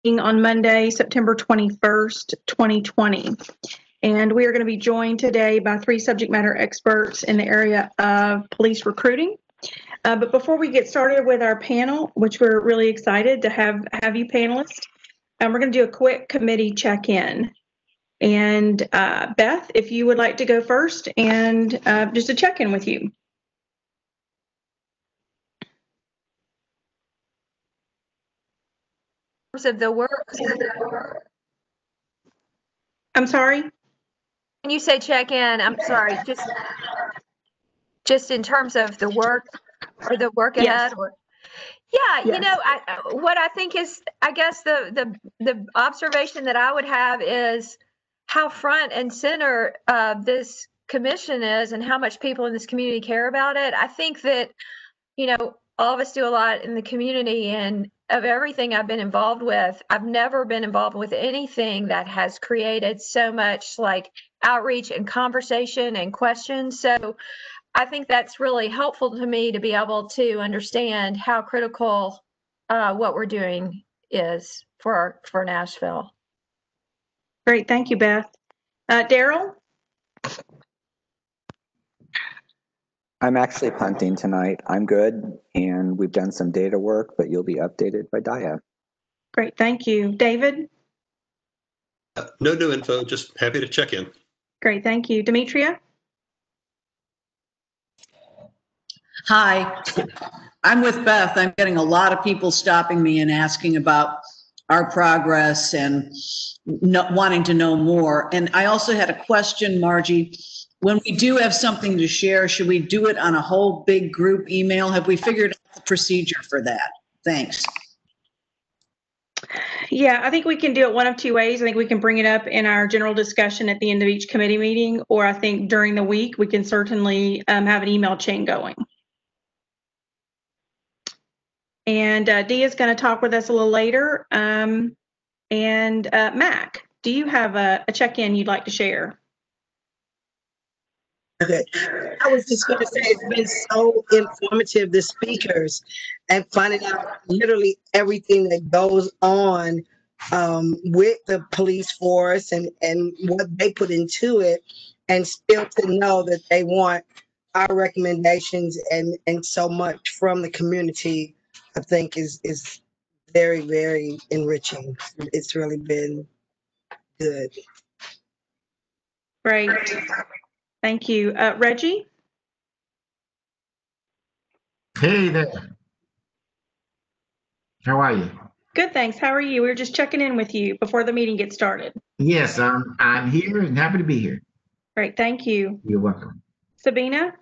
on Monday, September 21st, 2020. And we are going to be joined today by 3 subject matter experts in the area of police recruiting. But before we get started with our panel, which we're really excited to have you panelists, we're going to do a quick committee check-in. And Beth, if you would like to go first and just a check-in with you. Of the work. I'm sorry? When you say check in, I'm sorry, just in terms of the work or the work ahead? Yes. Or yeah, Yes. you know, what I think is, I guess the observation that I would have is how front and center this commission is and how much people in this community care about it. I think that, you know, all of us do a lot in the community, and of everything I've been involved with, I've never been involved with anything that has created so much like outreach and conversation and questions. So I think that's really helpful to me to be able to understand how critical what we're doing is for Nashville. Great, thank you, Beth. Daryl? I'm actually punting tonight. I'm good, and we've done some data work, but you'll be updated by Dia. Great, thank you. David? No new info, just happy to check in. Great, thank you. Demetria? Hi, I'm with Beth. I'm getting a lot of people stopping me and asking about our progress and wanting to know more. And I also had a question, Margie. When we do have something to share, should we do it on a whole big group email? Have we figured out the procedure for that? Thanks. Yeah, I think we can do it one of 2 ways. I think we can bring it up in our general discussion at the end of each committee meeting, or I think during the week, we can certainly have an email chain going. And Dee is going to talk with us a little later. And Mac, do you have a check-in you'd like to share? Okay. I was just going to say it's been so informative, the speakers, and finding out literally everything that goes on with the police force and what they put into it, and still to know that they want our recommendations and so much from the community, I think is very, very enriching. It's really been good. Great. Thank you. Reggie? Hey there. How are you? Good, thanks. How are you? We were just checking in with you before the meeting gets started. Yes, I'm here and happy to be here. Great, thank you. You're welcome. Sabina?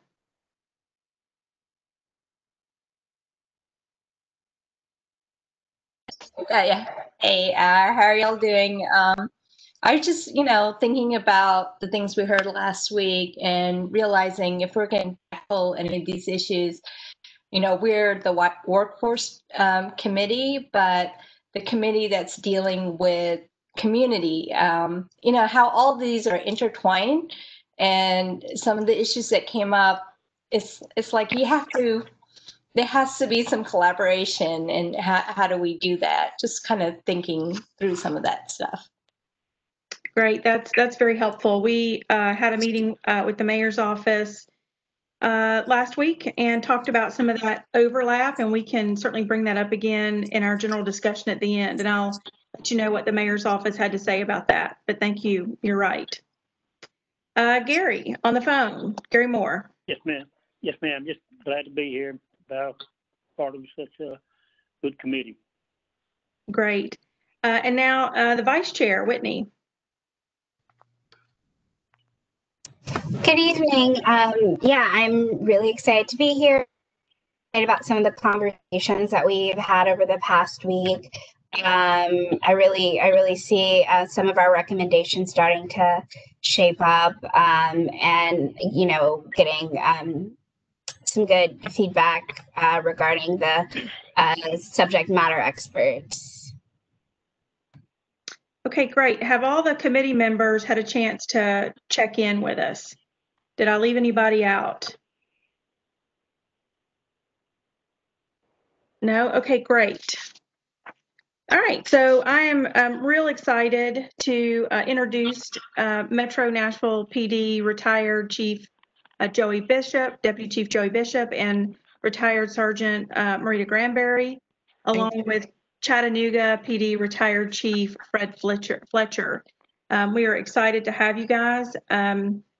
Yeah. Hey, how are y'all doing? I was just, thinking about the things we heard last week and realizing if we're going to tackle any of these issues, we're the workforce committee, but the committee that's dealing with community, how all these are intertwined, and some of the issues that came up, it's like there has to be some collaboration, and how do we do that? Just kind of thinking through some of that stuff. Great, that's very helpful. We had a meeting with the mayor's office last week and talked about some of that overlap, and we can certainly bring that up again in our general discussion at the end, and I'll let you know what the mayor's office had to say about that. But thank you, you're right. Gary on the phone. Gary Moore. Yes, ma'am. Yes, ma'am. Just glad to be here. Part of such a good committee. Great. And now the vice chair, Whitney. Good evening. Yeah, I'm really excited to be here about some of the conversations that we've had over the past week. I really see some of our recommendations starting to shape up, and getting some good feedback regarding the subject matter experts. Okay, great. Have all the committee members had a chance to check in with us? Did I leave anybody out? No? Okay, great. All right, so I am real excited to introduce Metro Nashville PD retired Chief Joey Bishop, Deputy Chief Joey Bishop, and retired Sergeant Marita Granberry, along with Chattanooga PD retired Chief Fred Fletcher. We are excited to have you guys.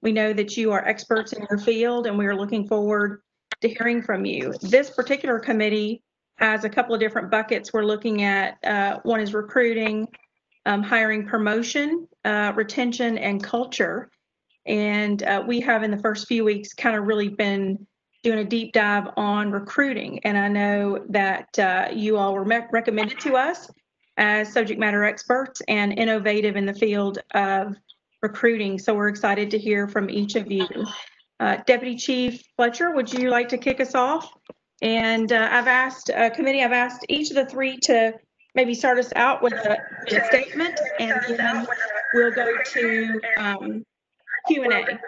We know that you are experts in your field, and we are looking forward to hearing from you. This particular committee has a couple of different buckets we're looking at. One is recruiting, hiring, promotion, retention, and culture. And we have in the first few weeks kind of really been doing a deep dive on recruiting. And I know that you all were recommended to us as subject matter experts and innovative in the field of recruiting. So we're excited to hear from each of you. Deputy Chief Fletcher, would you like to kick us off? And I've asked each of the three to maybe start us out with a statement, and then we'll go to Q&A.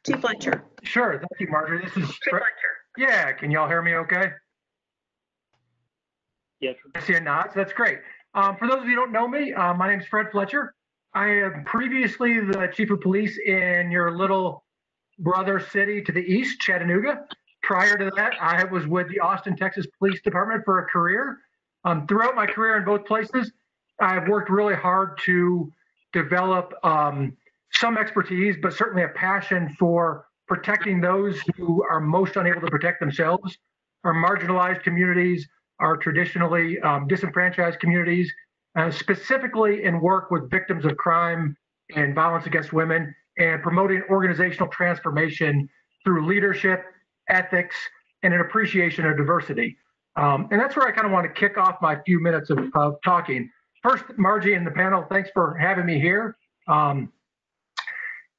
Chief Fletcher. Sure. Thank you, Marjorie. This is Fletcher. Yeah. Can y'all hear me okay? Yes. I see a nod. So that's great. For those of you who don't know me, my name is Fred Fletcher. I am previously the Chief of Police in your little brother city to the east, Chattanooga. Prior to that, I was with the Austin, Texas Police Department for a career. Throughout my career in both places, I've worked really hard to develop some expertise, but certainly a passion for protecting those who are most unable to protect themselves, our marginalized communities, our traditionally disenfranchised communities, specifically in work with victims of crime and violence against women, and promoting organizational transformation through leadership, ethics, and an appreciation of diversity. And that's where I kind of want to kick off my few minutes of talking. First, Margie and the panel, thanks for having me here.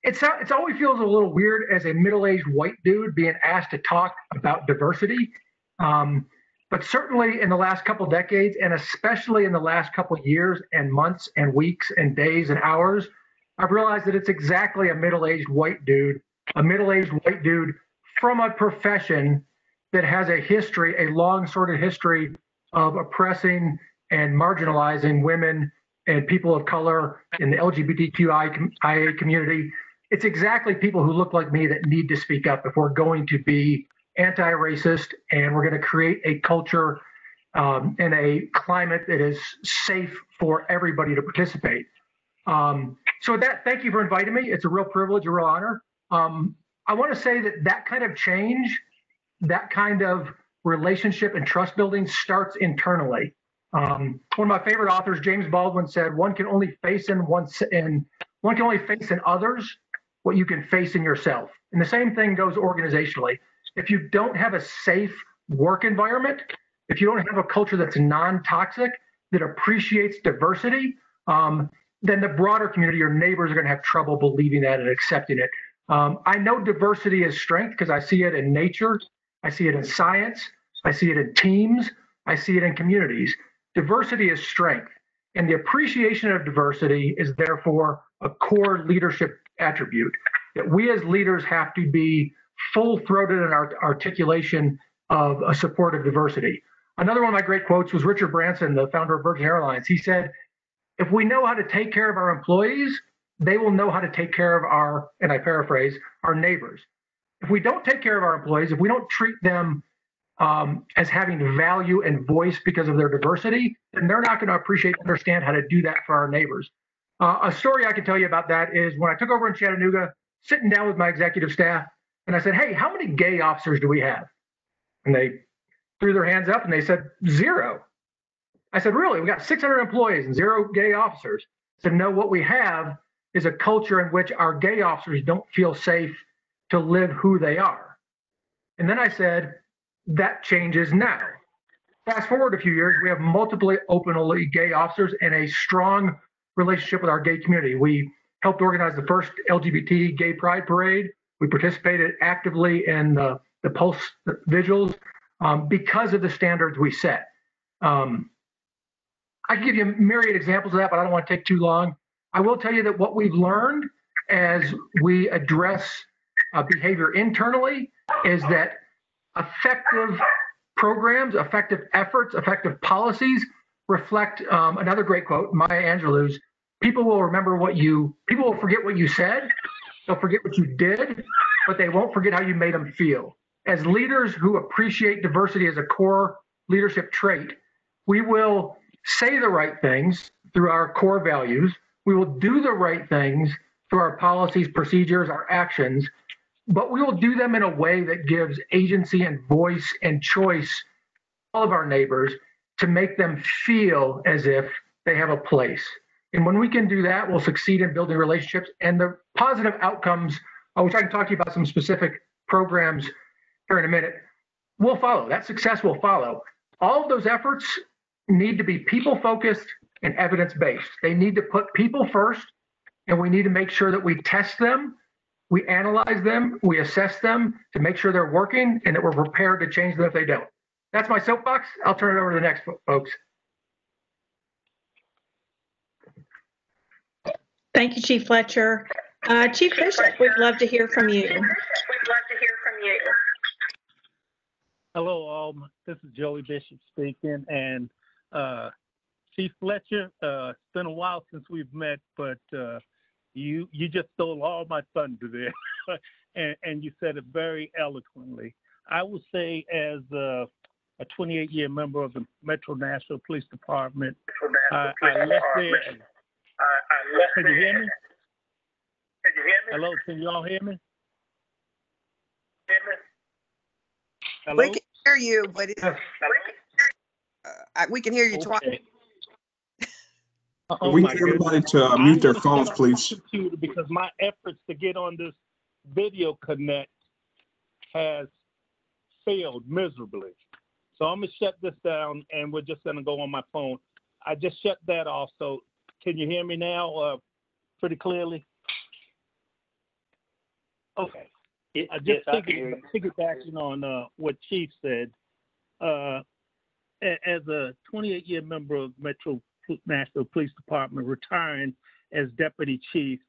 It always feels a little weird as a middle-aged white dude being asked to talk about diversity. But certainly in the last couple decades, and especially in the last couple years and months and weeks and days and hours, I've realized that it's exactly a middle-aged white dude from a profession that has a history, a long sordid history of oppressing and marginalizing women and people of color in the LGBTQIA community. It's exactly people who look like me that need to speak up if we're going to be anti-racist and we're going to create a culture and a climate that is safe for everybody to participate. So with that, thank you for inviting me. It's a real privilege, a real honor. I want to say that kind of change, that kind of relationship and trust building starts internally. One of my favorite authors, James Baldwin, said, one can only face in others what you can face in yourself. And the same thing goes organizationally. If you don't have a safe work environment, if you don't have a culture that's non-toxic, that appreciates diversity, then the broader community, your neighbors, are going to have trouble believing that and accepting it. I know diversity is strength because I see it in nature, I see it in science, I see it in teams, I see it in communities. Diversity is strength, and the appreciation of diversity is therefore a core leadership attribute that we as leaders have to be full-throated in our articulation of a support of diversity. Another one of my great quotes was Richard Branson, the founder of Virgin Airlines. He said, if we know how to take care of our employees, they will know how to take care of our, and I paraphrase, our neighbors. If we don't take care of our employees, if we don't treat them as having value and voice because of their diversity, then they're not going to appreciate and understand how to do that for our neighbors. A story I can tell you about that is when I took over in Chattanooga, sitting down with my executive staff, and I said, hey, how many gay officers do we have? And they threw their hands up and they said, 0. I said, really? We got 600 employees and 0 gay officers. I said, no, what we have is a culture in which our gay officers don't feel safe to live who they are. And then I said, that changes now. Fast forward a few years, we have multiple openly gay officers and a strong relationship with our gay community. We helped organize the first LGBT gay pride parade. We participated actively in the Pulse vigils because of the standards we set. I can give you a myriad examples of that, but I don't want to take too long. I will tell you that what we've learned as we address behavior internally is that effective programs, effective efforts, effective policies reflect another great quote, Maya Angelou's, people will forget what you said, they'll forget what you did, but they won't forget how you made them feel. As leaders who appreciate diversity as a core leadership trait, we will say the right things through our core values. We will do the right things through our policies, procedures, our actions, but we will do them in a way that gives agency and voice and choice to all of our neighbors to make them feel as if they have a place. And when we can do that, we'll succeed in building relationships, and the positive outcomes, which I can talk to you about some specific programs here in a minute, will follow. That success will follow. All of those efforts need to be people-focused and evidence-based. They need to put people first, and we need to make sure that we test them, we analyze them, we assess them to make sure they're working, and that we're prepared to change them if they don't. That's my soapbox. I'll turn it over to the next folks. Thank you, Chief Fletcher. Chief Bishop, we'd love to hear from you. Hello, all. This is Joey Bishop speaking. And Chief Fletcher, it's been a while since we've met, but you just stole all my thunder there, and you said it very eloquently. I would say, as a 28-year member of the Metro Nashville Police Department, I left there. Can you hear me? Hello, can you all hear me? Hello? We can hear you, but we can hear you twice. Oh, we need everybody to mute their phones, please. Because my efforts to get on this video connect has failed miserably. So I'm gonna shut this down, and we're just gonna go on my phone. I just shut that off. So can you hear me now pretty clearly? Okay. I just piggybacking on what Chief said. As a 28-year member of Metro Nashville Police Department, retiring as Deputy Chief,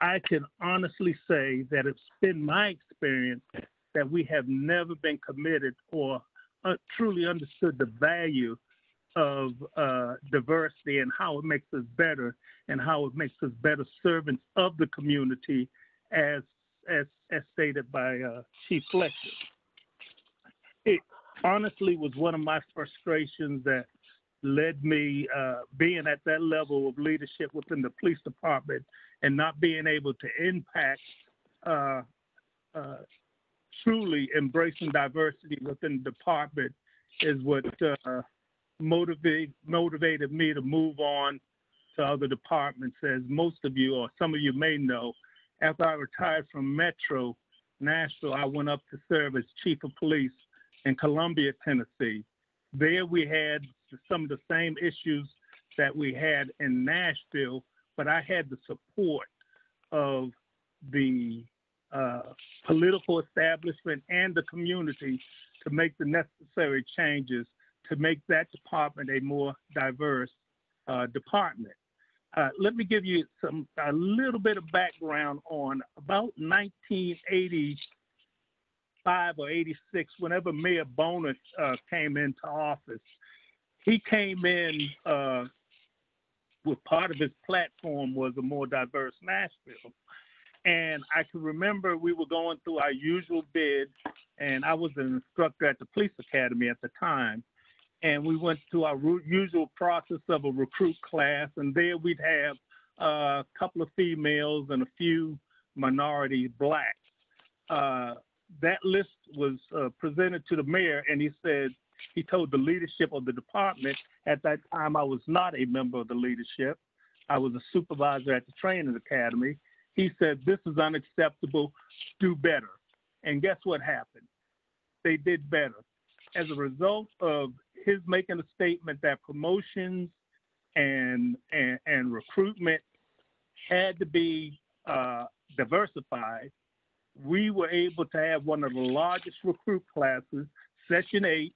I can honestly say that it's been my experience that we have never been committed or truly understood the value of diversity and how it makes us better and how it makes us better servants of the community, as stated by Chief Fletcher. It honestly was one of my frustrations that led me being at that level of leadership within the police department and not being able to impact truly embracing diversity within the department is what motivated me to move on to other departments. As most of you, or some of you may know, after I retired from Metro Nashville, I went up to serve as Chief of Police in Columbia, Tennessee. There we had some of the same issues that we had in Nashville, but I had the support of the political establishment and the community to make the necessary changes to make that department a more diverse department. Let me give you a little bit of background on about 1985 or 86, whenever Mayor Bonus came into office. He came in with part of his platform was a more diverse Nashville. And I can remember we were going through our usual bid, and I was an instructor at the police academy at the time. And we went through our usual process of a recruit class, and there we'd have a couple of females and a few minority blacks. That list was presented to the mayor, and he told the leadership of the department. At that time, I was not a member of the leadership. I was a supervisor at the training academy. He said, "This is unacceptable, do better." And guess what happened? They did better. As a result of his making a statement that promotions and recruitment had to be diversified, we were able to have one of the largest recruit classes, Session 8,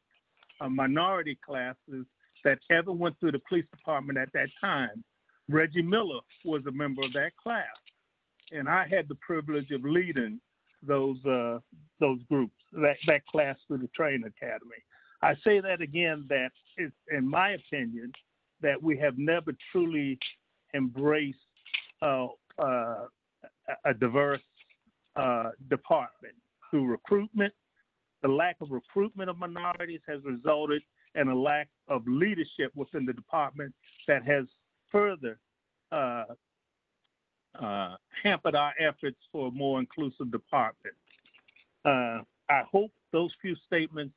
minority classes that ever went through the police department at that time. Reggie Miller was a member of that class, and I had the privilege of leading those groups, that class through the training academy. I say that again, that it's, in my opinion, that we have never truly embraced a diverse department. Through recruitment, the lack of recruitment of minorities has resulted in a lack of leadership within the department that has further hampered our efforts for a more inclusive department. I hope those few statements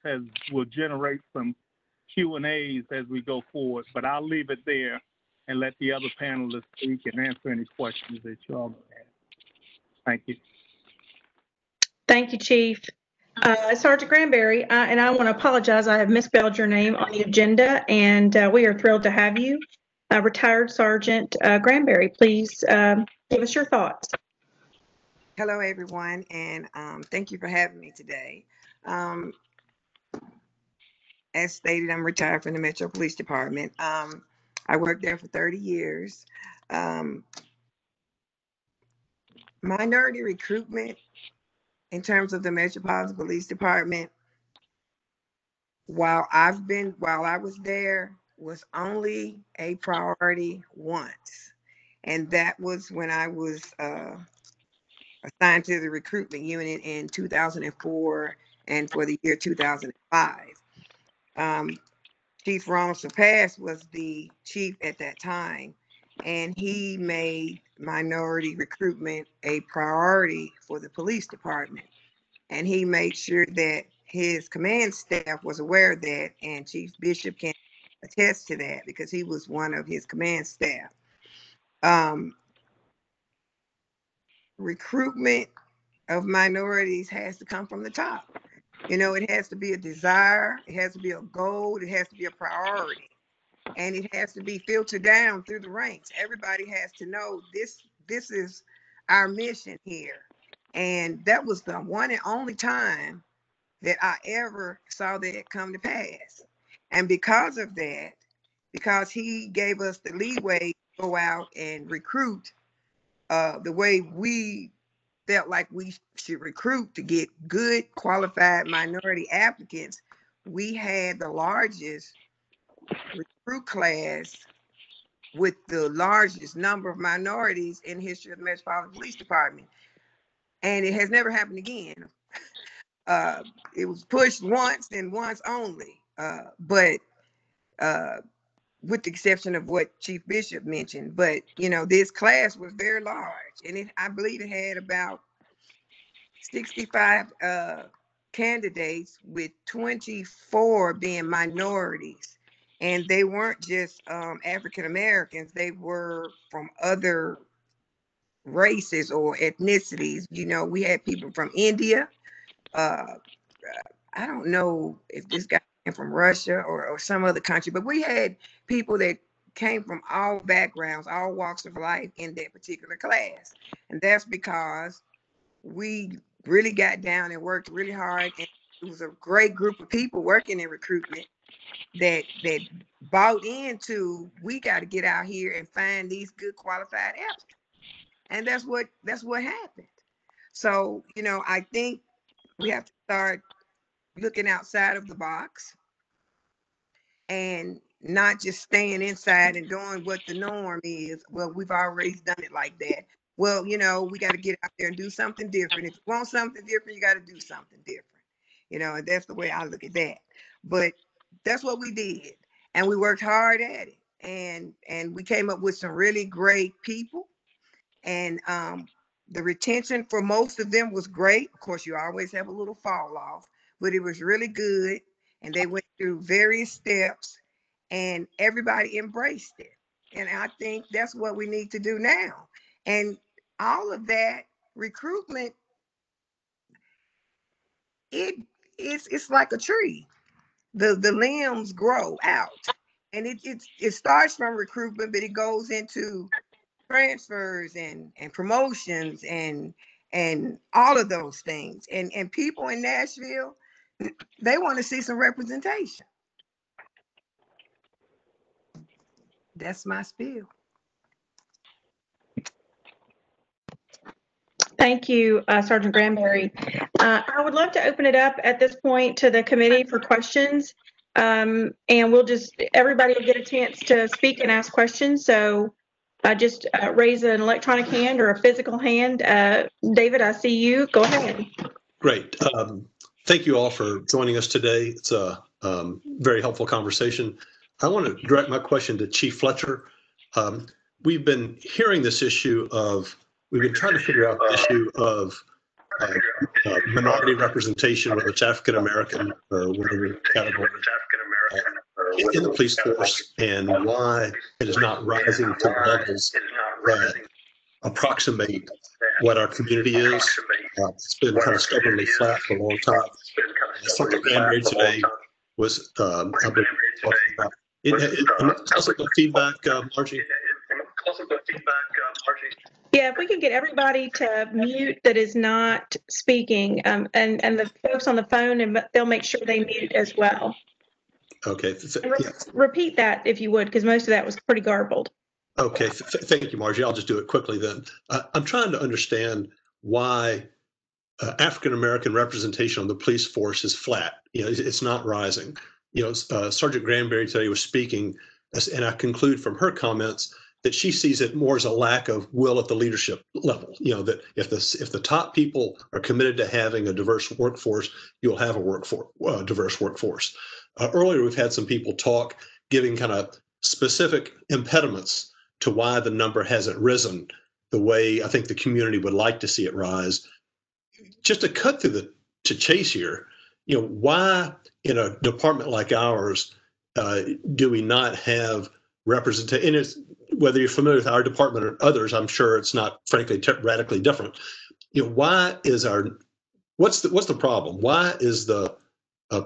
will generate some Q&As as we go forward, but I'll leave it there and let the other panelists speak and answer any questions that you all may have. Thank you. Thank you, Chief. Sergeant Granberry, and I want to apologize, I have misspelled your name on the agenda, and we are thrilled to have you. Retired Sergeant Granberry, please give us your thoughts. Hello, everyone, and thank you for having me today. As stated, I'm retired from the Metro Police Department. I worked there for 30 years. Minority recruitment in terms of the Metropolitan Police Department, while I was there, was only a priority once. And that was when I was assigned to the recruitment unit in 2004 and for the year 2005. Chief Ronald Surpass was the chief at that time, and he made minority recruitment a priority for the police department. And he made sure that his command staff was aware of that, and Chief Bishop can attest to that because he was one of his command staff. Recruitment of minorities has to come from the top. You know, it has to be a desire, it has to be a goal, it has to be a priority, and it has to be filtered down through the ranks. Everybody has to know this is our mission here. And that was the one and only time that I ever saw that come to pass. And because of that, because he gave us the leeway to go out and recruit the way we felt like we should recruit to get good qualified minority applicants, we had the largest recruit class with the largest number of minorities in the history of the Metropolitan Police Department. And it has never happened again. It was pushed once and once only, but with the exception of what Chief Bishop mentioned. But, you know, this class was very large, and I believe it had about 65 candidates, with 24 being minorities. And they weren't just African Americans, they were from other races or ethnicities. You know, we had people from India. I don't know if this guy came from Russia or some other country, but we had people that came from all backgrounds, all walks of life in that particular class. And that's because we really got down and worked really hard. And it was a great group of people working in recruitment that bought into, we got to get out here and find these good qualified applicants. And that's what happened. So, you know, I think we have to start looking outside of the box and not just staying inside and doing what the norm is. Well, we've already done it like that. Well, you know, we got to get out there and do something different. If you want something different, you got to do something different. You know, and that's the way I look at that. But that's what we did. And we worked hard at it. And we came up with some really great people. And the retention for most of them was great. Of course, you always have a little fall off, but it was really good. And they went through various steps and everybody embraced it. And I think that's what we need to do now. And all of that recruitment, it's like a tree. The limbs grow out. And it starts from recruitment, but it goes into transfers and promotions and all of those things. And people in Nashville, they want to see some representation. That's my spiel. Thank you, Sergeant Granberry. I would love to open it up at this point to the committee for questions. And everybody will get a chance to speak and ask questions. So just raise an electronic hand or a physical hand. David, I see you. Go ahead. Great. Thank you all for joining us today. It's a very helpful conversation. I want to direct my question to Chief Fletcher. We've been hearing this issue of, we've been trying to figure out the issue of minority representation, whether it's African American or whatever category, in the police force, and why it is not rising to levels that approximate what our community is. It's been kind of stubbornly flat for a long time. Sergeant Granberry today was, I believe, talking about possible feedback, Margie. Yeah, if we could get everybody to mute that is not speaking, and the folks on the phone, and they'll make sure they mute as well. Okay. Repeat that if you would, because most of that was pretty garbled. Okay, thank you, Margie. I'll just do it quickly then. I'm trying to understand why African-American representation on the police force is flat. It's not rising. Sergeant Granberry today was speaking, and I conclude from her comments that she sees it more as a lack of will at the leadership level. That if the top people are committed to having a diverse workforce, you'll have a diverse workforce. Earlier, we've had some people talk, giving kind of specific impediments to why the number hasn't risen the way I think the community would like to see it rise. Just to cut through to chase here, why in a department like ours do we not have representation? And it's, whether you're familiar with our department or others, I'm sure it's not, frankly, radically different. Why is what's the problem? Why is the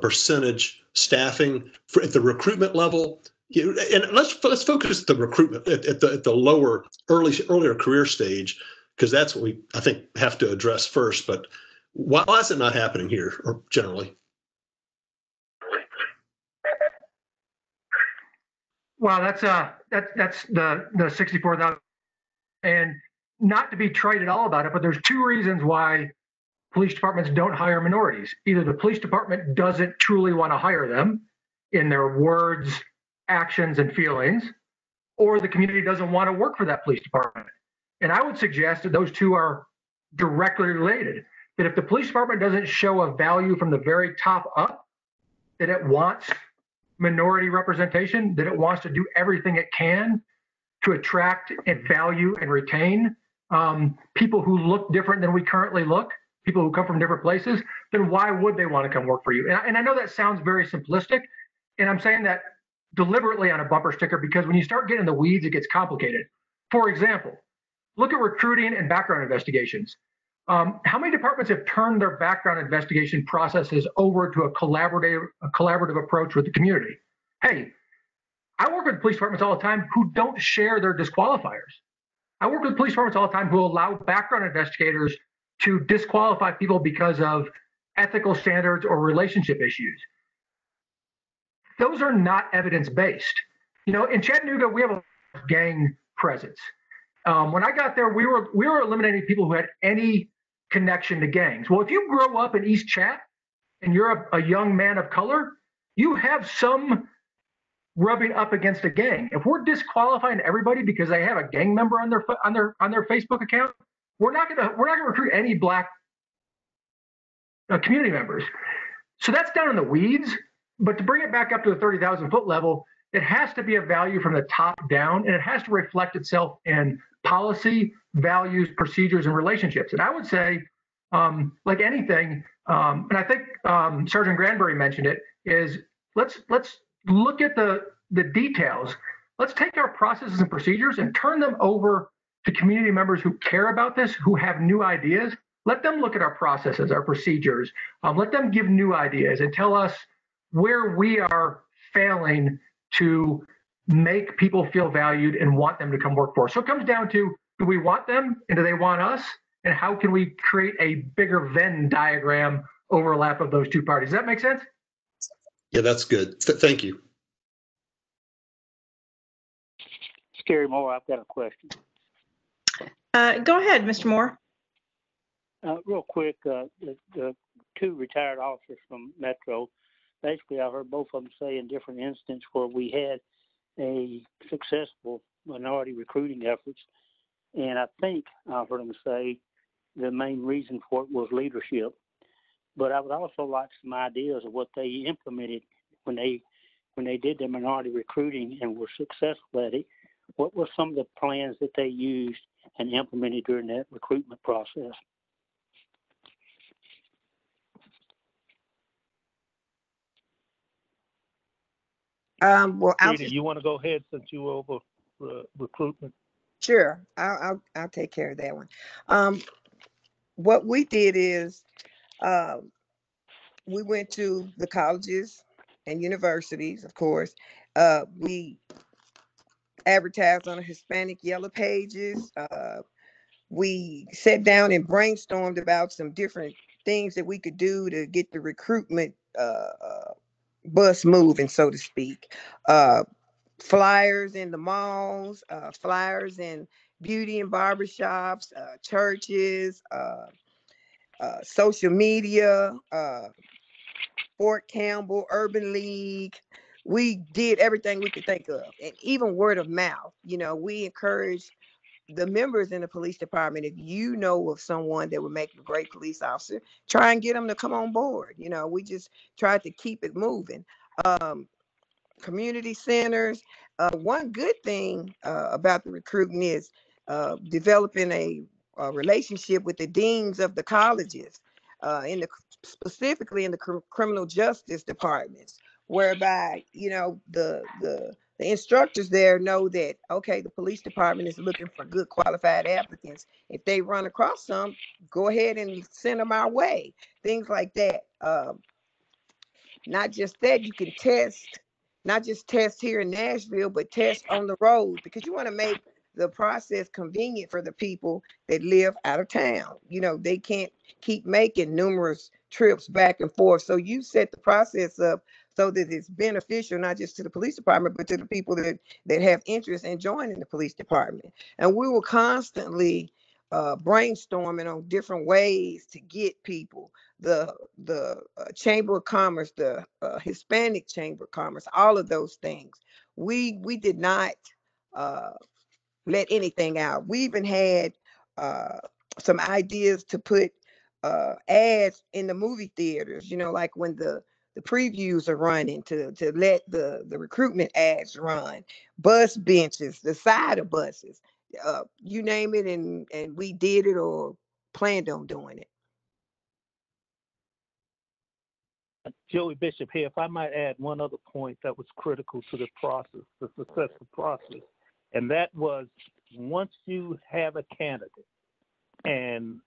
percentage staffing at the recruitment level? And let's focus the recruitment at the lower earlier career stage, because that's what we, I think, have to address first. But why is it not happening here, or generally? Well, that's the 64,000, and not to be trite at all about it, but there's two reasons why police departments don't hire minorities. Either the police department doesn't truly want to hire them in their words, actions, and feelings, or the community doesn't want to work for that police department. And I would suggest that those two are directly related. That if the police department doesn't show a value from the very top up, that it wants minority representation, that it wants to do everything it can to attract and value and retain people who look different than we currently look, people who come from different places, then why would they want to come work for you? And I know that sounds very simplistic, and I'm saying that deliberately on a bumper sticker, because when you start getting in the weeds, it gets complicated. For example, look at recruiting and background investigations. How many departments have turned their background investigation processes over to a collaborative approach with the community? Hey, I work with police departments all the time who don't share their disqualifiers. I work with police departments all the time who allow background investigators to disqualify people because of ethical standards or relationship issues. Those are not evidence-based. In Chattanooga, we have a gang presence. When I got there, we were eliminating people who had any connection to gangs. Well, if you grow up in East Chat and you're a young man of color, you have some rubbing up against a gang. If we're disqualifying everybody because they have a gang member on their Facebook account, we're not gonna recruit any Black community members. So that's down in the weeds. But to bring it back up to the 30,000 foot level, it has to be a value from the top down, and it has to reflect itself in policy, values, procedures, and relationships. And I would say, like anything, and I think Sergeant Granberry mentioned it, is let's look at the details. Let's take our processes and procedures and turn them over to community members who care about this, who have new ideas. Let them look at our processes, our procedures. Let them give new ideas and tell us where we are failing to make people feel valued and want them to come work for us. So it comes down to, do we want them and do they want us? And how can we create a bigger Venn diagram overlap of those two parties? Does that make sense? Yeah, that's good. Thank you. Scary Moore, I've got a question. Go ahead, Mr. Moore. Real quick, the two retired officers from Metro basically I heard both of them say in different instances where we had a successful minority recruiting efforts. And I think I heard them say the main reason for it was leadership. But I would also like some ideas of what they implemented when they did their minority recruiting and were successful at it. What were some of the plans that they used and implemented during that recruitment process? Well, Katie, you want to go ahead since you were over recruitment? Sure, I'll take care of that one. What we did is we went to the colleges and universities, of course. We advertised on the Hispanic Yellow Pages. We sat down and brainstormed about some different things that we could do to get the recruitment bus moving, so to speak. Flyers in the malls, flyers in beauty and barbershops, churches, social media, Fort Campbell, Urban League. We did everything we could think of, and even word of mouth. We encourage the members in the police department, if you know of someone that would make a great police officer, try and get them to come on board. We just tried to keep it moving. Community centers. One good thing about the recruiting is developing a relationship with the deans of the colleges, specifically in the criminal justice departments, whereby the instructors there know that, okay, the police department is looking for good qualified applicants. If they run across some, go ahead and send them our way. Things like that. Not just that, you can test, not just test here in Nashville, but test on the road, because you want to make the process convenient for the people that live out of town. They can't keep making numerous trips back and forth. So you set the process up so that it's beneficial, not just to the police department, but to the people that have interest in joining the police department. And we were constantly brainstorming on different ways to get people. The Chamber of Commerce, the Hispanic Chamber of Commerce, all of those things. We did not let anything out. We even had some ideas to put ads in the movie theaters, like when the previews are running, to let the recruitment ads run, bus benches, the side of buses, you name it, and we did it or planned on doing it. Joey Bishop here. If I might add one other point that was critical to the process, the successful process, and that was once you have a candidate and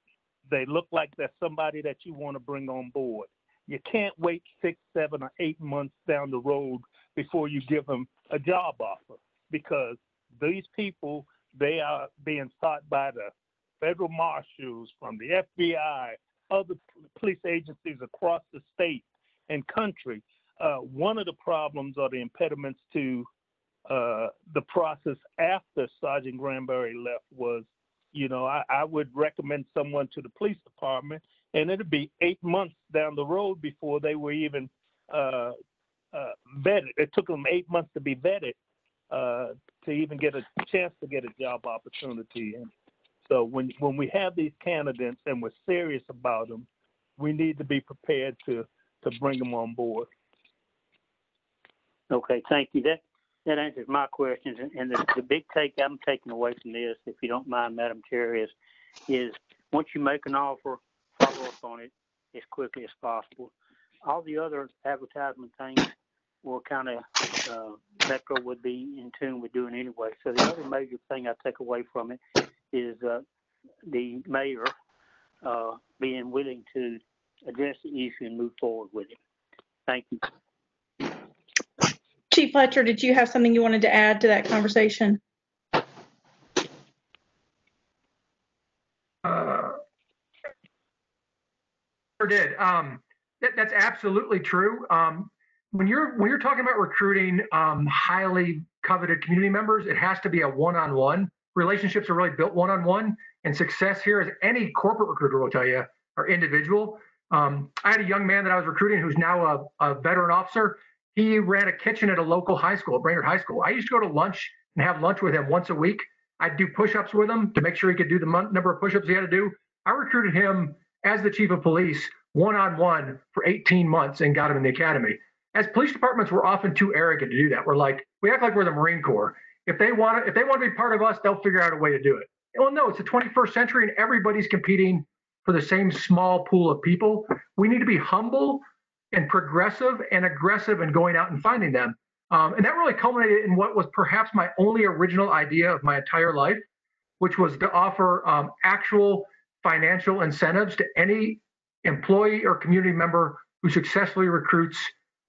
they look like they're somebody that you want to bring on board, you can't wait 6, 7, or 8 months down the road before you give them a job offer, because these people, they are being sought by the federal marshals, from the FBI, other police agencies across the state and country. One of the problems or the impediments to the process after Sergeant Granberry left was, I would recommend someone to the police department, and it'd be 8 months down the road before they were even vetted. It took them 8 months to be vetted to even get a chance to get a job opportunity. And so when we have these candidates and we're serious about them, we need to be prepared to bring them on board. Okay, thank you. That answers my questions. And the big take I'm taking away from this, if you don't mind, Madam Chair, is once you make an offer, follow up on it as quickly as possible. All the other advertisement things will kind of Metro would be in tune with doing anyway. So the other major thing I take away from it is the mayor being willing to address the issue and move forward with it. Thank you. Chief Fletcher, did you have something you wanted to add to that conversation? Sure did. That's absolutely true. When you're talking about recruiting highly coveted community members, it has to be a one-on-one. Relationships are really built one-on-one, and success here, as any corporate recruiter will tell you, or individual, I had a young man that I was recruiting who's now a veteran officer. He ran a kitchen at a local high school, Brainerd High School. I used to go to lunch and have lunch with him once a week. I'd do push-ups with him to make sure he could do the number of push-ups he had to do. I recruited him as the chief of police one-on-one for 18 months and got him in the academy. As police departments, we're often too arrogant to do that. We act like we're the Marine Corps. If they want to be part of us, they'll figure out a way to do it. Well, no, it's the 21st century and everybody's competing for the same small pool of people. We need to be humble and progressive and aggressive in going out and finding them. And that really culminated in what was perhaps my only original idea of my entire life, which was to offer actual financial incentives to any employee or community member who successfully recruits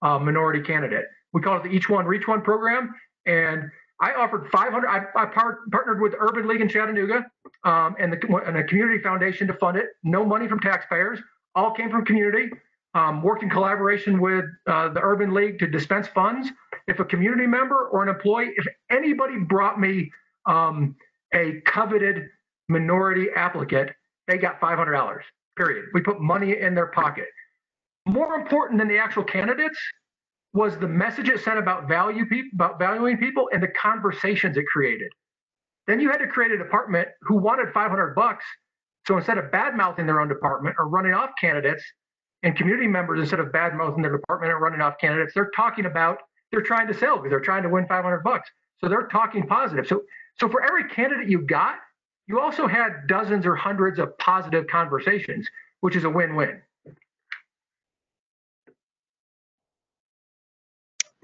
a minority candidate. We call it the Each One Reach One program. And I offered 500, I partnered with Urban League in Chattanooga and a community foundation to fund it. No money from taxpayers, all came from community. Worked in collaboration with the Urban League to dispense funds. If a community member or an employee, if anybody brought me a coveted minority applicant, they got $500, period. We put money in their pocket. More important than the actual candidates was the message it sent about valuing people and the conversations it created. Then you had to create a department who wanted $500. So instead of bad-mouthing their own department or running off candidates, and community members, instead of bad-mouthing their department and running off candidates, they're trying to sell because they're trying to win $500. So they're talking positive. So for every candidate you got, you also had dozens or hundreds of positive conversations, which is a win-win.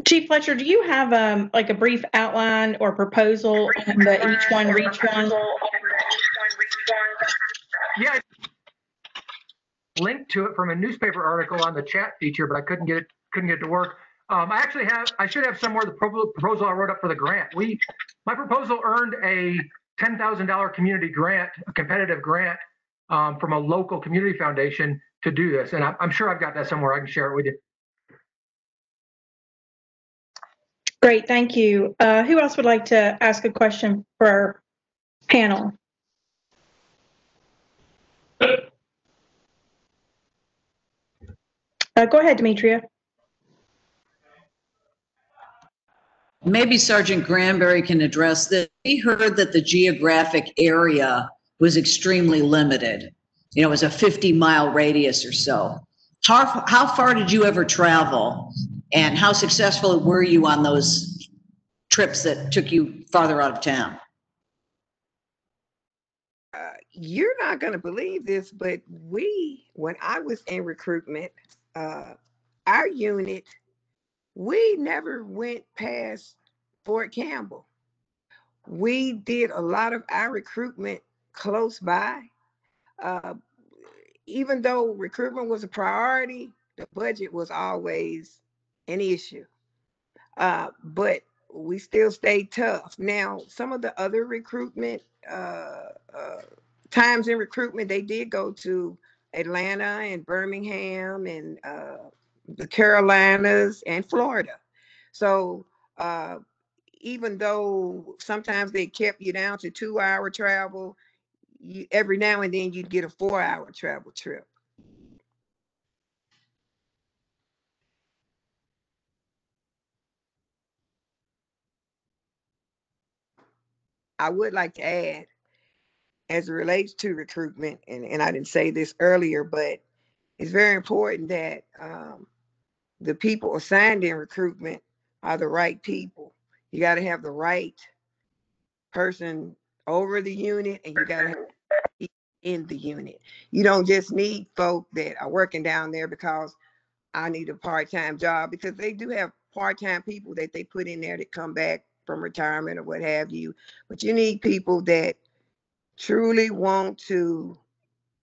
Chief Fletcher, do you have like a brief outline or proposal on the Each One Reach One? Yeah, linked to it from a newspaper article on the chat feature, but I couldn't get it to work. I should have somewhere the proposal I wrote up for the grant. My proposal earned a $10,000 community grant, a competitive grant from a local community foundation to do this. And I'm sure I've got that somewhere. I can share it with you. Great, thank you. Who else would like to ask a question for our panel? Go ahead, Demetria. Maybe Sergeant Granberry can address this. We heard that the geographic area was extremely limited. It was a 50-mile radius or so. How far did you ever travel? And how successful were you on those trips that took you farther out of town? You're not going to believe this, but when I was in recruitment, our unit, we never went past Fort Campbell. We did a lot of our recruitment close by. Even though recruitment was a priority, the budget was always an issue. But we still stayed tough. Now, some of the other recruitment times in recruitment, they did go to Atlanta and Birmingham and the Carolinas and Florida. So even though sometimes they kept you down to 2-hour travel, every now and then you'd get a 4-hour travel trip. I would like to add, as it relates to recruitment, and I didn't say this earlier, but it's very important that the people assigned in recruitment are the right people. You got to have the right person over the unit, and you got to have people in the unit. You don't just need folk that are working down there because I need a part-time job, because they do have part-time people that they put in there that come back from retirement or what have you. But you need people that truly want to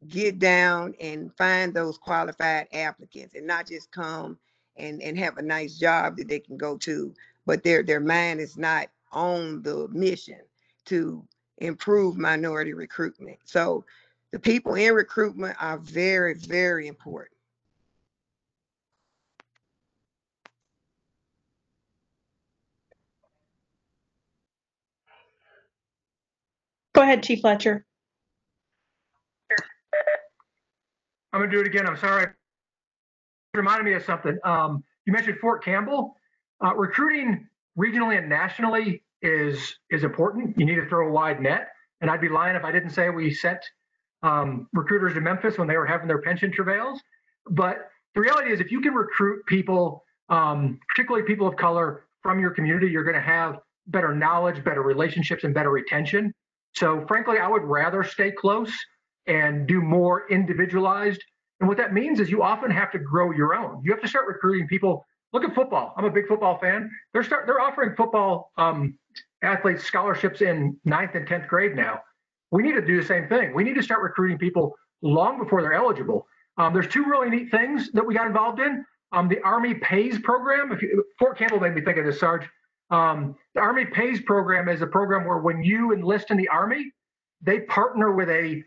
get down and find those qualified applicants and not just come and have a nice job that they can go to, but their mind is not on the mission to improve minority recruitment. So the people in recruitment are very, very important. Go ahead, Chief Fletcher. I'm going to do it again. I'm sorry. reminded me of something. You mentioned Fort Campbell. Recruiting regionally and nationally is important. You need to throw a wide net. And I'd be lying if I didn't say we sent recruiters to Memphis when they were having their pension travails. But the reality is, if you can recruit people, particularly people of color, from your community, you're going to have better knowledge, better relationships, and better retention. So frankly, I would rather stay close and do more individualized. And what that means is you often have to grow your own. You have to start recruiting people. Look at football. I'm a big football fan. They're offering football athletes scholarships in 9th and 10th grade now. We need to do the same thing. We need to start recruiting people long before they're eligible. There's two really neat things that we got involved in. The Army Pays program. Fort Campbell made me think of this, Sarge. The Army Pays program is a program where when you enlist in the Army, they partner with a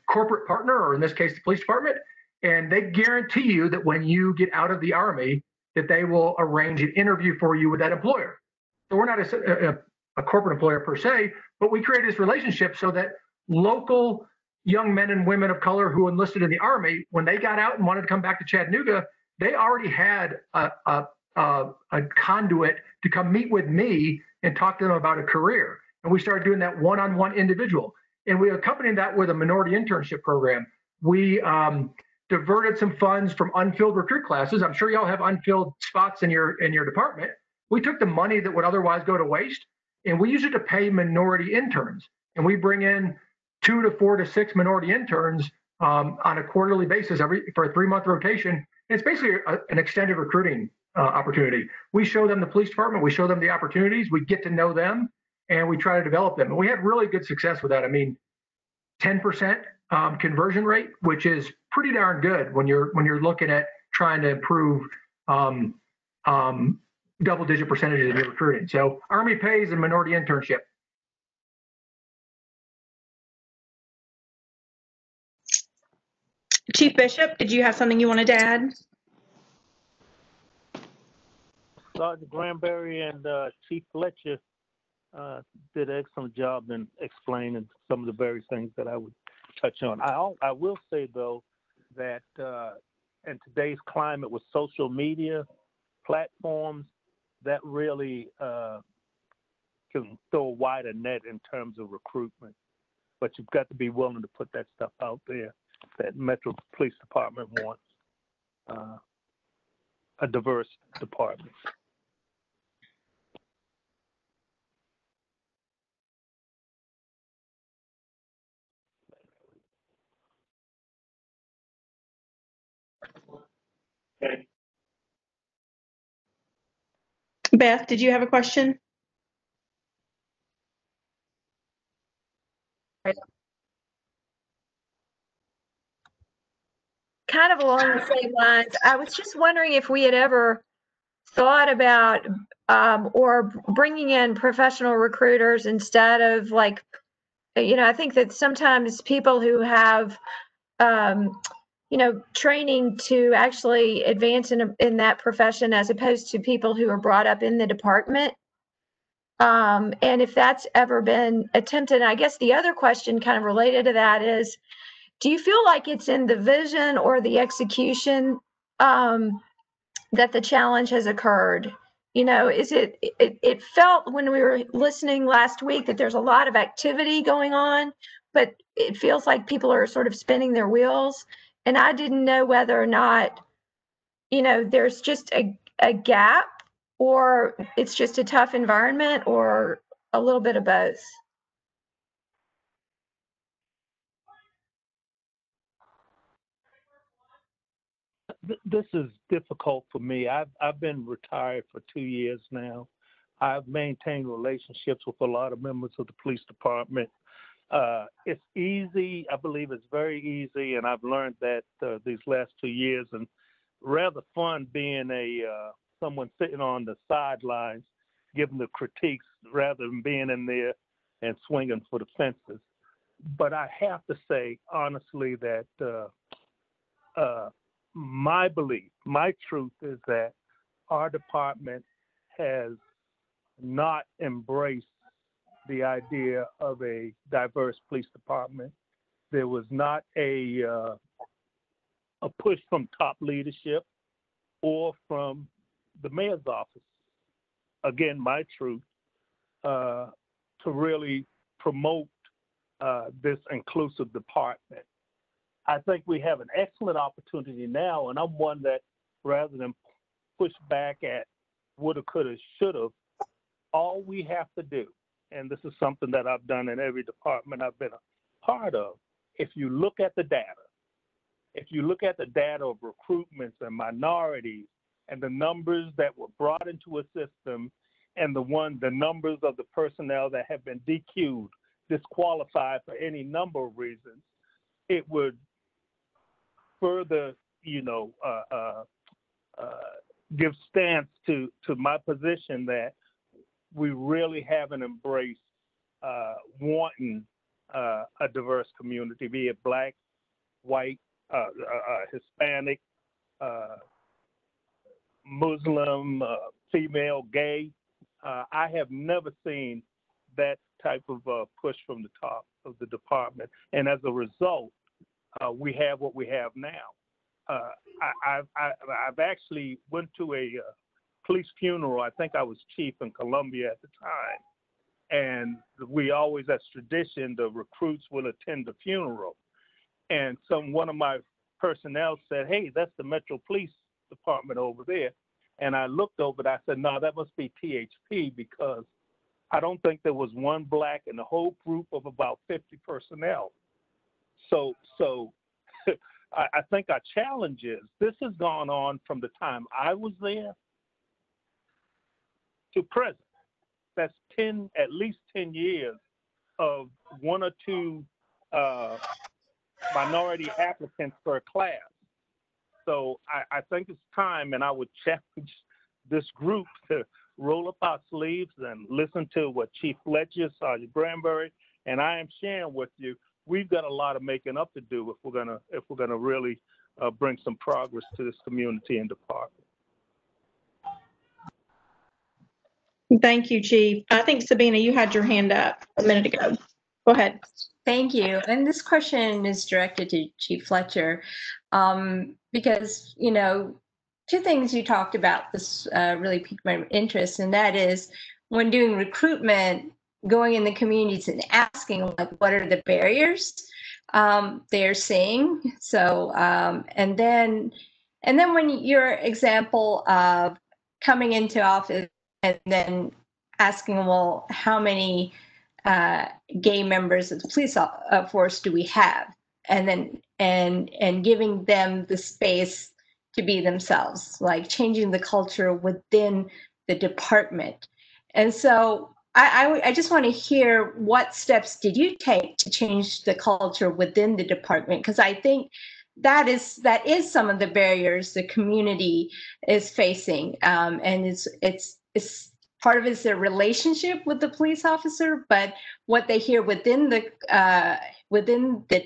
corporate partner, or in this case, the police department, and they guarantee you that when you get out of the Army, that they will arrange an interview for you with that employer. So we're not a corporate employer per se, but we created this relationship so that local young men and women of color who enlisted in the Army, when they got out and wanted to come back to Chattanooga, they already had a conduit to come meet with me and talk to them about a career. And we started doing that one-on-one individual. And we accompanied that with a minority internship program. We diverted some funds from unfilled recruit classes. I'm sure y'all have unfilled spots in your department. We took the money that would otherwise go to waste, and we use it to pay minority interns. And we bring in 2 to 4 to 6 minority interns on a quarterly basis for a 3-month rotation. And it's basically an extended recruiting opportunity. We show them the police department, we show them the opportunities, we get to know them, and we try to develop them. And we had really good success with that. I mean, 10% conversion rate, which is pretty darn good when you're looking at trying to improve double-digit percentages of your recruiting. So Army Pays and minority internship. Chief Bishop, did you have something you wanted to add? Sergeant Granberry and Chief Fletcher did an excellent job in explaining some of the various things that I would touch on. I will say, though, that in today's climate with social media platforms, that really can throw a wider net in terms of recruitment. But you've got to be willing to put that stuff out there that Metro Police Department wants a diverse department. Okay. Beth, did you have a question? Kind of along the same lines, I was just wondering if we had ever thought about or bringing in professional recruiters instead of like, I think that sometimes people who have, training to actually advance in that profession as opposed to people who are brought up in the department. And if that's ever been attempted, I guess the other question kind of related to that is, do you feel like it's in the vision or the execution that the challenge has occurred? Is it felt when we were listening last week that there's a lot of activity going on, but it feels like people are sort of spinning their wheels. And I didn't know whether or not, there's just a gap or it's just a tough environment or a little bit of both. This is difficult for me. I've been retired for 2 years now. I've maintained relationships with a lot of members of the police department. It's easy. I believe it's very easy, and I've learned that these last 2 years, and rather fun being someone sitting on the sidelines, giving the critiques rather than being in there and swinging for the fences. But I have to say, honestly, that my belief, my truth is that our department has not embraced the idea of a diverse police department. There was not a push from top leadership or from the mayor's office. Again, my truth, to really promote this inclusive department. I think we have an excellent opportunity now, and I'm one that, rather than push back at woulda, coulda, shoulda, all we have to do, and this is something that I've done in every department I've been a part of, if you look at the data, of recruitments and minorities and the numbers that were brought into a system and the numbers of the personnel that have been DQ'd, disqualified for any number of reasons, it would further, give stance to my position that we really haven't embraced wanting a diverse community, be it Black, white, Hispanic, Muslim, female, gay. I have never seen that type of push from the top of the department. And as a result, we have what we have now. I've actually went to a police funeral. I think I was chief in Columbia at the time. And we always, as tradition, the recruits will attend the funeral. And one of my personnel said, "Hey, that's the Metro Police Department over there." And I looked over it, I said, "No, that must be THP, because I don't think there was one Black in the whole group of about 50 personnel." So I think our challenge is, this has gone on from the time I was there to present. That's at least 10 years of one or two minority applicants per class. So I think it's time, and I would challenge this group to roll up our sleeves and listen to what Chief Fletcher, Sergeant Granberry, and I am sharing with you. We've got a lot of making up to do if we're gonna really bring some progress to this community and department. Thank you, Chief. I think, Sabina, you had your hand up a minute ago. Go ahead. Thank you. And this question is directed to Chief Fletcher, because, two things you talked about this really piqued my interest, and that is, when doing recruitment, going in the communities and asking, like, what are the barriers they're seeing? So, and then when your example of coming into office and then asking, well, how many gay members of the police force do we have? And then and giving them the space to be themselves, like changing the culture within the department. And so I just want to hear, what steps did you take to change the culture within the department? Because I think that is some of the barriers the community is facing, and it's part of it is their relationship with the police officer, but what they hear within the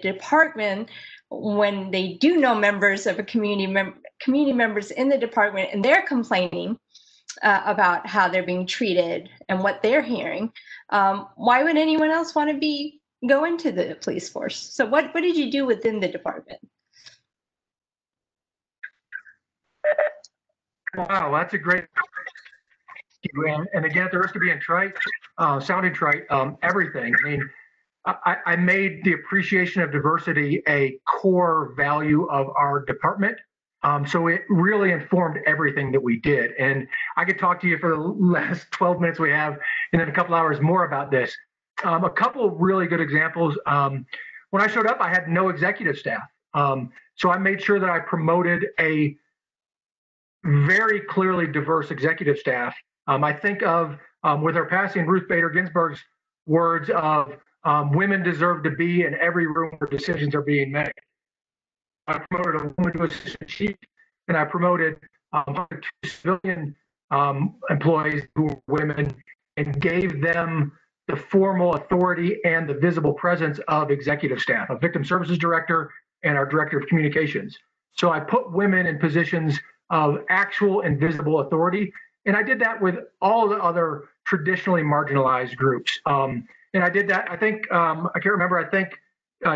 department, when they do know members of a community members in the department, and they're complaining about how they're being treated and what they're hearing, why would anyone else want to go into the police force? So what did you do within the department? Wow, that's a great. And again, at the risk of being sounding trite, everything. I mean, I made the appreciation of diversity a core value of our department. So it really informed everything that we did. And I could talk to you for the last 12 minutes we have, and then a couple hours more about this. A couple of really good examples. When I showed up, I had no executive staff. So I made sure that I promoted a very clearly diverse executive staff. I think of, with our passing, Ruth Bader Ginsburg's words of, women deserve to be in every room where decisions are being made. I promoted a woman to assistant chief, and I promoted 2 civilian employees who were women, and gave them the formal authority and the visible presence of executive staff, a victim services director and our director of communications. So I put women in positions of actual and visible authority. And I did that with all the other traditionally marginalized groups. And I did that, I think, I can't remember, I think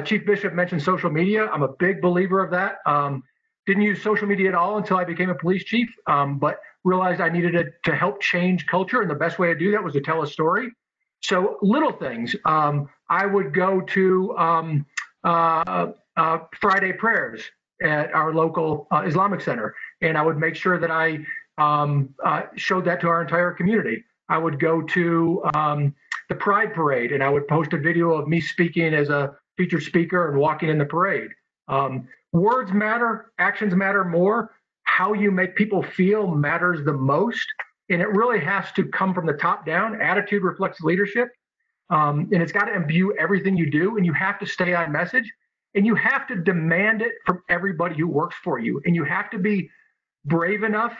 Chief Bishop mentioned social media. I'm a big believer of that, Didn't use social media at all until I became a police chief, but realized I needed to help change culture. And the best way to do that was to tell a story. So little things. I would go to Friday prayers at our local Islamic center, and I would make sure that I showed that to our entire community. I would go to the Pride Parade, and I would post a video of me speaking as a featured speaker and walking in the parade. Words matter, actions matter more. How you make people feel matters the most, and it really has to come from the top down. Attitude reflects leadership, and it's got to imbue everything you do, and you have to stay on message, and you have to demand it from everybody who works for you, and you have to be brave enough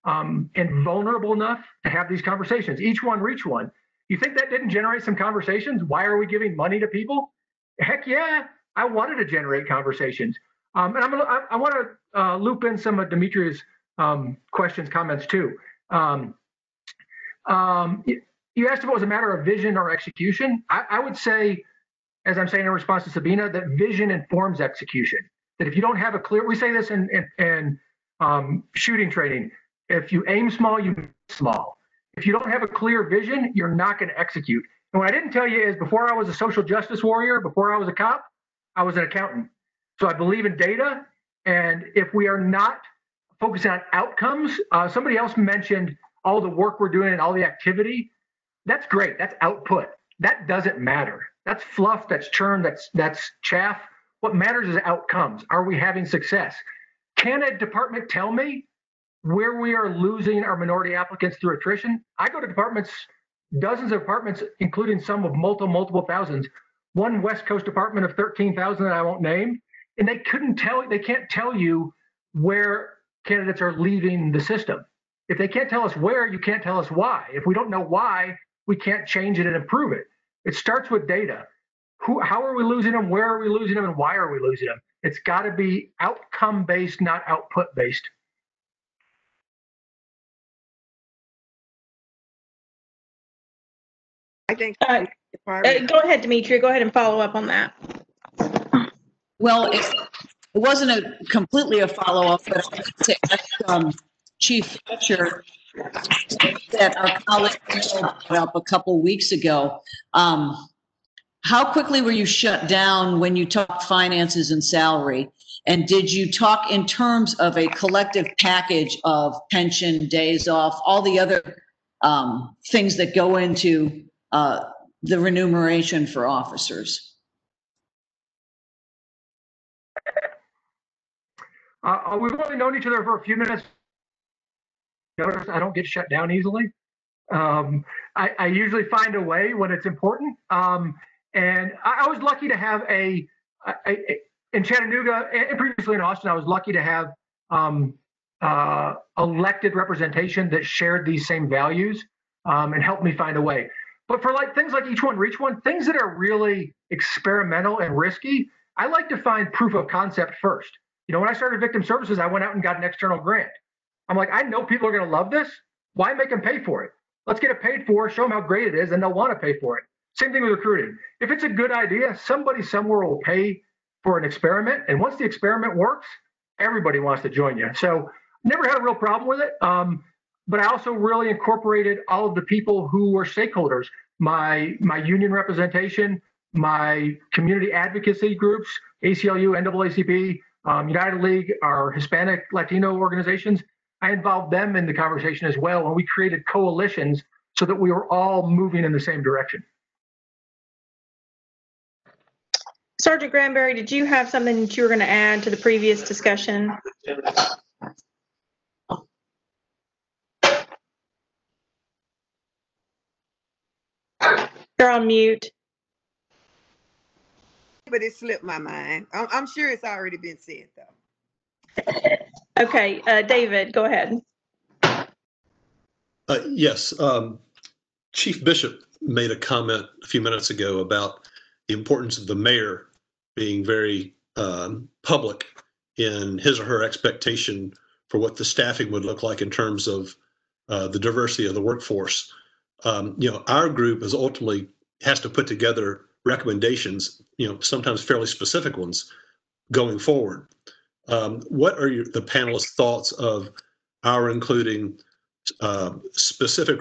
and vulnerable enough to have these conversations. Each one reach one. You think that didn't generate some conversations? Why are we giving money to people? Heck yeah, I wanted to generate conversations. And I want to loop in some of Demetria's questions, comments too. You asked if it was a matter of vision or execution. I would say, as I'm saying in response to Sabina, that vision informs execution. That if you don't have a clear, we say this in shooting training, if you aim small, you miss small. If you don't have a clear vision, you're not going to execute. And what I didn't tell you is before I was a social justice warrior, before I was a cop, I was an accountant. So I believe in data. And if we are not focusing on outcomes, somebody else mentioned all the work we're doing and all the activity. That's great. That's output. That doesn't matter. That's fluff. That's churn. That's chaff. What matters is outcomes. Are we having success? Can a department tell me where we are losing our minority applicants through attrition? I go to departments, dozens of departments, including some of multiple thousands. One West Coast department of 13,000 that I won't name, and they can't tell you where candidates are leaving the system. If they can't tell us where, you can't tell us why. If we don't know why, we can't change it and improve it. It starts with data. How are we losing them? Where are we losing them? And why are we losing them? It's got to be outcome-based, not output-based. I think. Go ahead, Demetria. Go ahead and follow up on that. Well, it wasn't completely a follow-up, but I would say Chief Fletcher that our colleague brought up a couple weeks ago. How quickly were you shut down when you talked finances and salary? And did you talk in terms of a collective package of pension, days off, all the other things that go into the remuneration for officers? We've only known each other for a few minutes. Notice I don't get shut down easily. I usually find a way when it's important. And I was lucky to have in Chattanooga and previously in Austin, I was lucky to have elected representation that shared these same values and helped me find a way. But for things like each one reach one, things that are really experimental and risky, I like to find proof of concept first. You know, when I started victim services, I went out and got an external grant. I'm like, I know people are going to love this. Why make them pay for it? Let's get it paid for, show them how great it is, and they'll want to pay for it. Same thing with recruiting. If it's a good idea, somebody somewhere will pay for an experiment. And once the experiment works, everybody wants to join you. So never had a real problem with it. But I also really incorporated all of the people who were stakeholders, my union representation, my community advocacy groups, ACLU, NAACP, United League, our Hispanic Latino organizations. I involved them in the conversation as well, and we created coalitions so that we were all moving in the same direction. Sergeant Granberry, did you have something that you were going to add to the previous discussion? You're on mute. But it slipped my mind. I'm sure it's already been said, though. Okay, David, go ahead. Yes, Chief Bishop made a comment a few minutes ago about the importance of the mayor being very public in his or her expectation for what the staffing would look like in terms of the diversity of the workforce. Our group ultimately has to put together recommendations, sometimes fairly specific ones going forward. What are the panelists' thoughts of our including a specific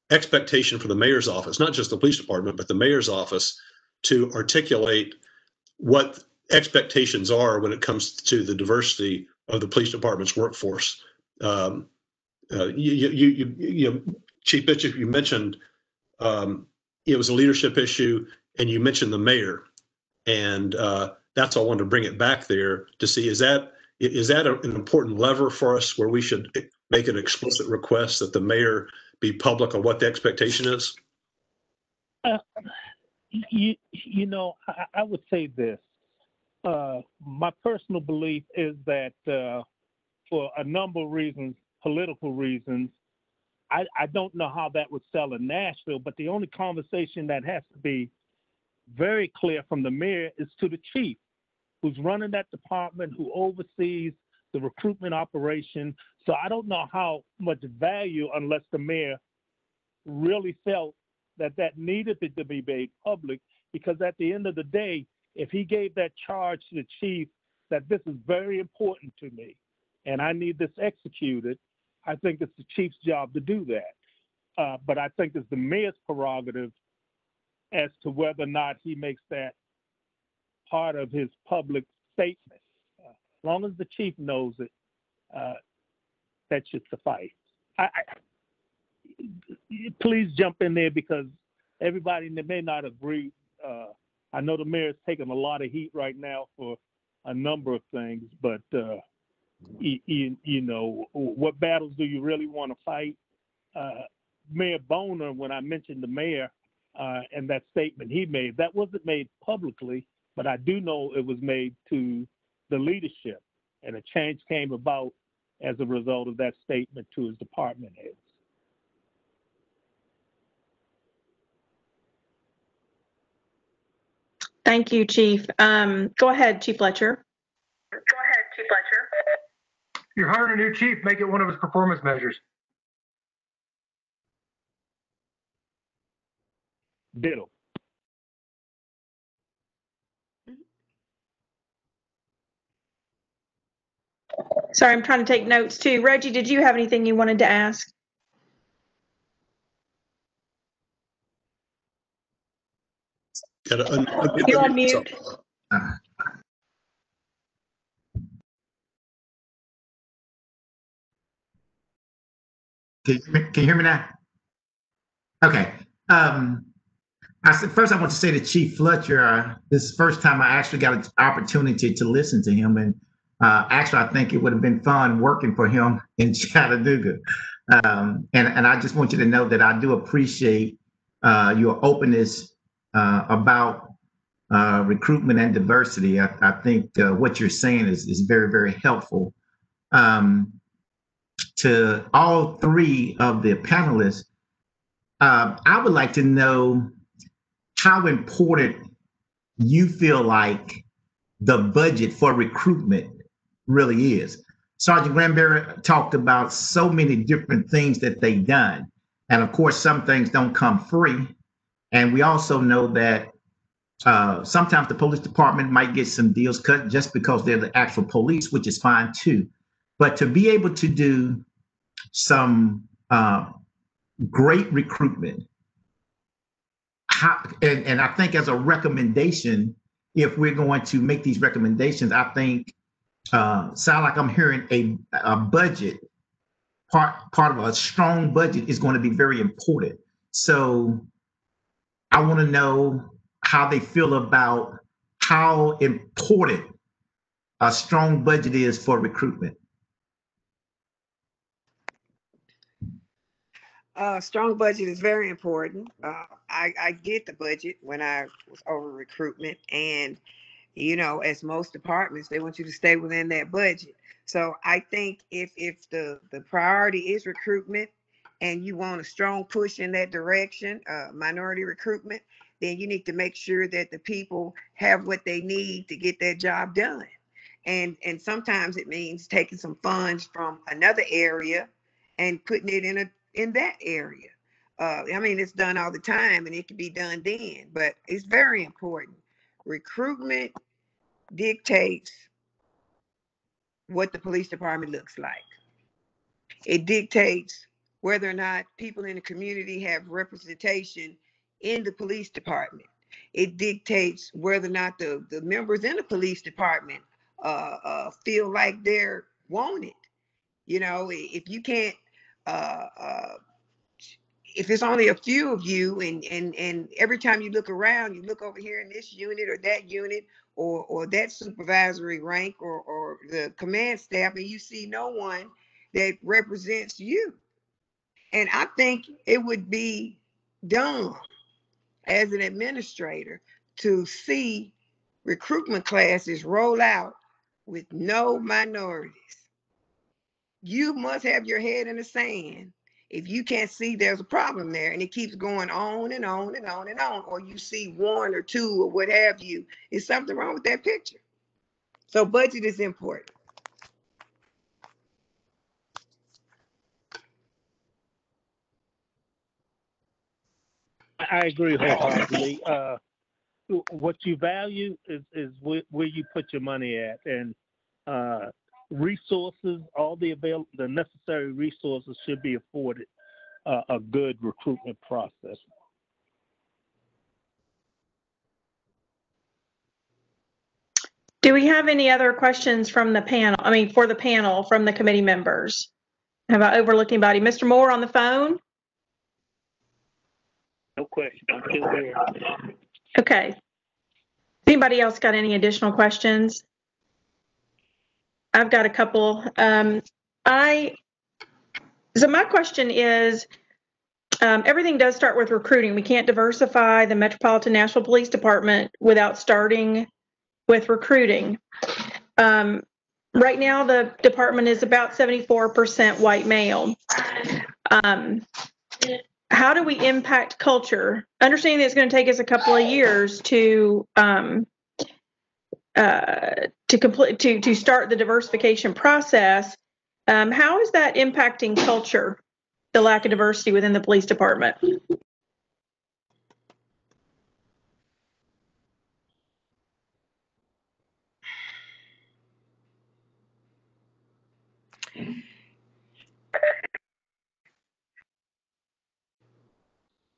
expectation for the mayor's office, not just the police department, but the mayor's office, to articulate what expectations are when it comes to the diversity of the police department's workforce? Chief Bishop, you mentioned it was a leadership issue, and you mentioned the mayor, and that's why I wanted to bring it back there to see, is that an important lever for us where we should make an explicit request that the mayor be public on what the expectation is? I would say this. My personal belief is that for a number of reasons, political reasons, I don't know how that would sell in Nashville, but the only conversation that has to be very clear from the mayor is to the chief, who's running that department, who oversees the recruitment operation. So I don't know how much value, unless the mayor really felt that needed to be made public, because at the end of the day, if he gave that charge to the chief that this is very important to me and I need this executed, I think it's the chief's job to do that. But I think it's the mayor's prerogative as to whether or not he makes that part of his public statement. As long as the chief knows it, that should suffice. Please jump in there, because everybody may not agree. I know the mayor's taking a lot of heat right now for a number of things, but what battles do you really want to fight? Mayor Boner, when I mentioned the mayor and that statement he made, that wasn't made publicly, but I do know it was made to the leadership, and a change came about as a result of that statement to his department heads. Thank you, Chief. Go ahead, Chief Fletcher. You're hiring a new chief, make it one of his performance measures. Ditto. Sorry, I'm trying to take notes too. Reggie, did you have anything you wanted to ask? You're on mute. Can you hear me now? Okay. First, I want to say to Chief Fletcher, this is the first time I actually got an opportunity to listen to him. And actually, I think it would have been fun working for him in Chattanooga. And I just want you to know that I do appreciate your openness about recruitment and diversity. I think what you're saying is very, very helpful. To all three of the panelists, I would like to know how important you feel like the budget for recruitment really is. Sergeant Granberry talked about so many different things that they've done. And of course, some things don't come free. And we also know that sometimes the police department might get some deals cut just because they're the actual police, which is fine too. But to be able to do some great recruitment, and I think as a recommendation, if we're going to make these recommendations, I think sound like I'm hearing a budget, part of a strong budget is going to be very important. So I want to know how they feel about how important a strong budget is for recruitment. Strong budget is very important. I get the budget when I was over recruitment, and as most departments, they want you to stay within that budget. So I think if the priority is recruitment and you want a strong push in that direction, minority recruitment, then you need to make sure that the people have what they need to get that job done. And sometimes it means taking some funds from another area and putting it in that area. I mean, it's done all the time and it can be done then, but it's very important. Recruitment dictates what the police department looks like. It dictates whether or not people in the community have representation in the police department. It dictates whether or not the members in the police department feel like they're wanted. You know, if you can't, if it's only a few of you, and every time you look around, you look over here in this unit or that unit or that supervisory rank or the command staff, and you see no one that represents you. And I think it would be dumb as an administrator to see recruitment classes roll out with no minorities. You must have your head in the sand if you can't see there's a problem there, and it keeps going on and on and on and on, or you see one or two or what have you. Is something wrong with that picture? So budget is important. I agree wholeheartedly. What you value is where you put your money at, and resources, all the necessary resources should be afforded a good recruitment process. Do we have any other questions from the panel? I mean, for the panel from the committee members? How about overlooking body? Mr. Moore on the phone? No question. I'm still here. Okay. Anybody else got any additional questions? I've got a couple. So my question is, everything does start with recruiting. We can't diversify the Metropolitan Nashville Police Department without starting with recruiting. Right now, the department is about 74% white male. How do we impact culture? Understanding that it's going to take us a couple of years to start the diversification process. How is that impacting culture, the lack of diversity within the police department?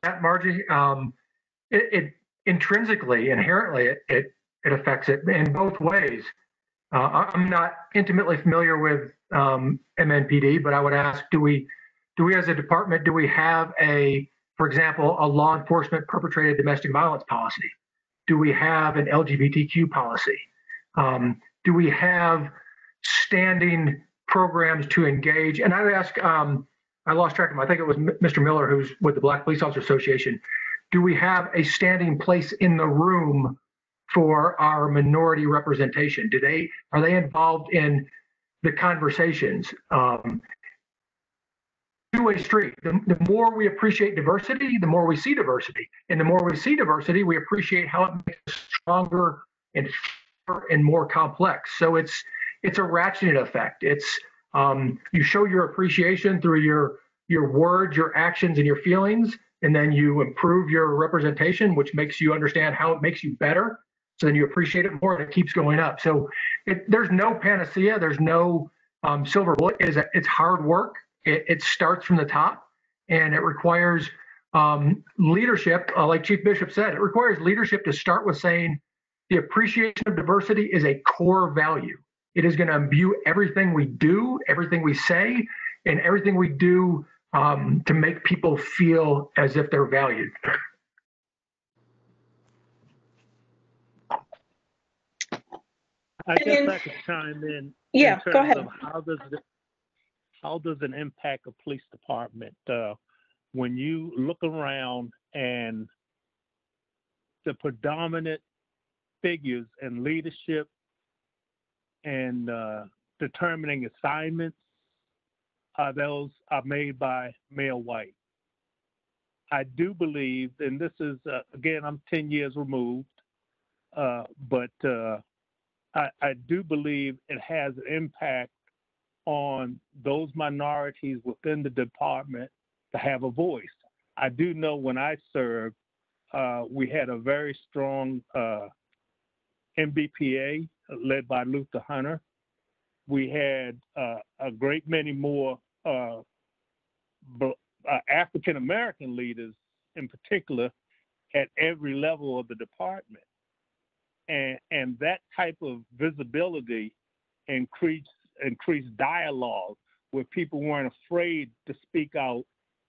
That Margie, it intrinsically, inherently, it affects it in both ways. I'm not intimately familiar with MNPD, but I would ask, do we as a department, do we have for example, a law enforcement perpetrated domestic violence policy? Do we have an LGBTQ policy? Do we have standing programs to engage? And I would ask, I lost track of him. I think it was Mr. Miller, who's with the Black Police Officer Association. Do we have a standing place in the room for our minority representation? Are they involved in the conversations? Two-way street. The more we appreciate diversity, the more we see diversity. And the more we see diversity, we appreciate how it makes us stronger and more complex. So it's a ratcheting effect. It's you show your appreciation through your words, your actions, and your feelings, and then you improve your representation, which makes you understand how it makes you better. So then you appreciate it more, and it keeps going up. So there's no panacea. There's no silver bullet. It's hard work. It starts from the top, and it requires leadership. Like Chief Bishop said, it requires leadership to start with saying the appreciation of diversity is a core value. It is going to imbue everything we do, everything we say, and everything we do to make people feel as if they're valued. I guess I could chime in. Yeah, in terms go ahead. Of how does it impact a police department when you look around and the predominant figures in leadership and determining assignments those are made by male white. I do believe, and this is again, I'm 10 years removed, but I do believe it has an impact on those minorities within the department to have a voice. I do know when I served, we had a very strong MBPA led by Luther Hunter. We had a great many more African American leaders, in particular, at every level of the department, and that type of visibility increased dialogue, where people weren't afraid to speak out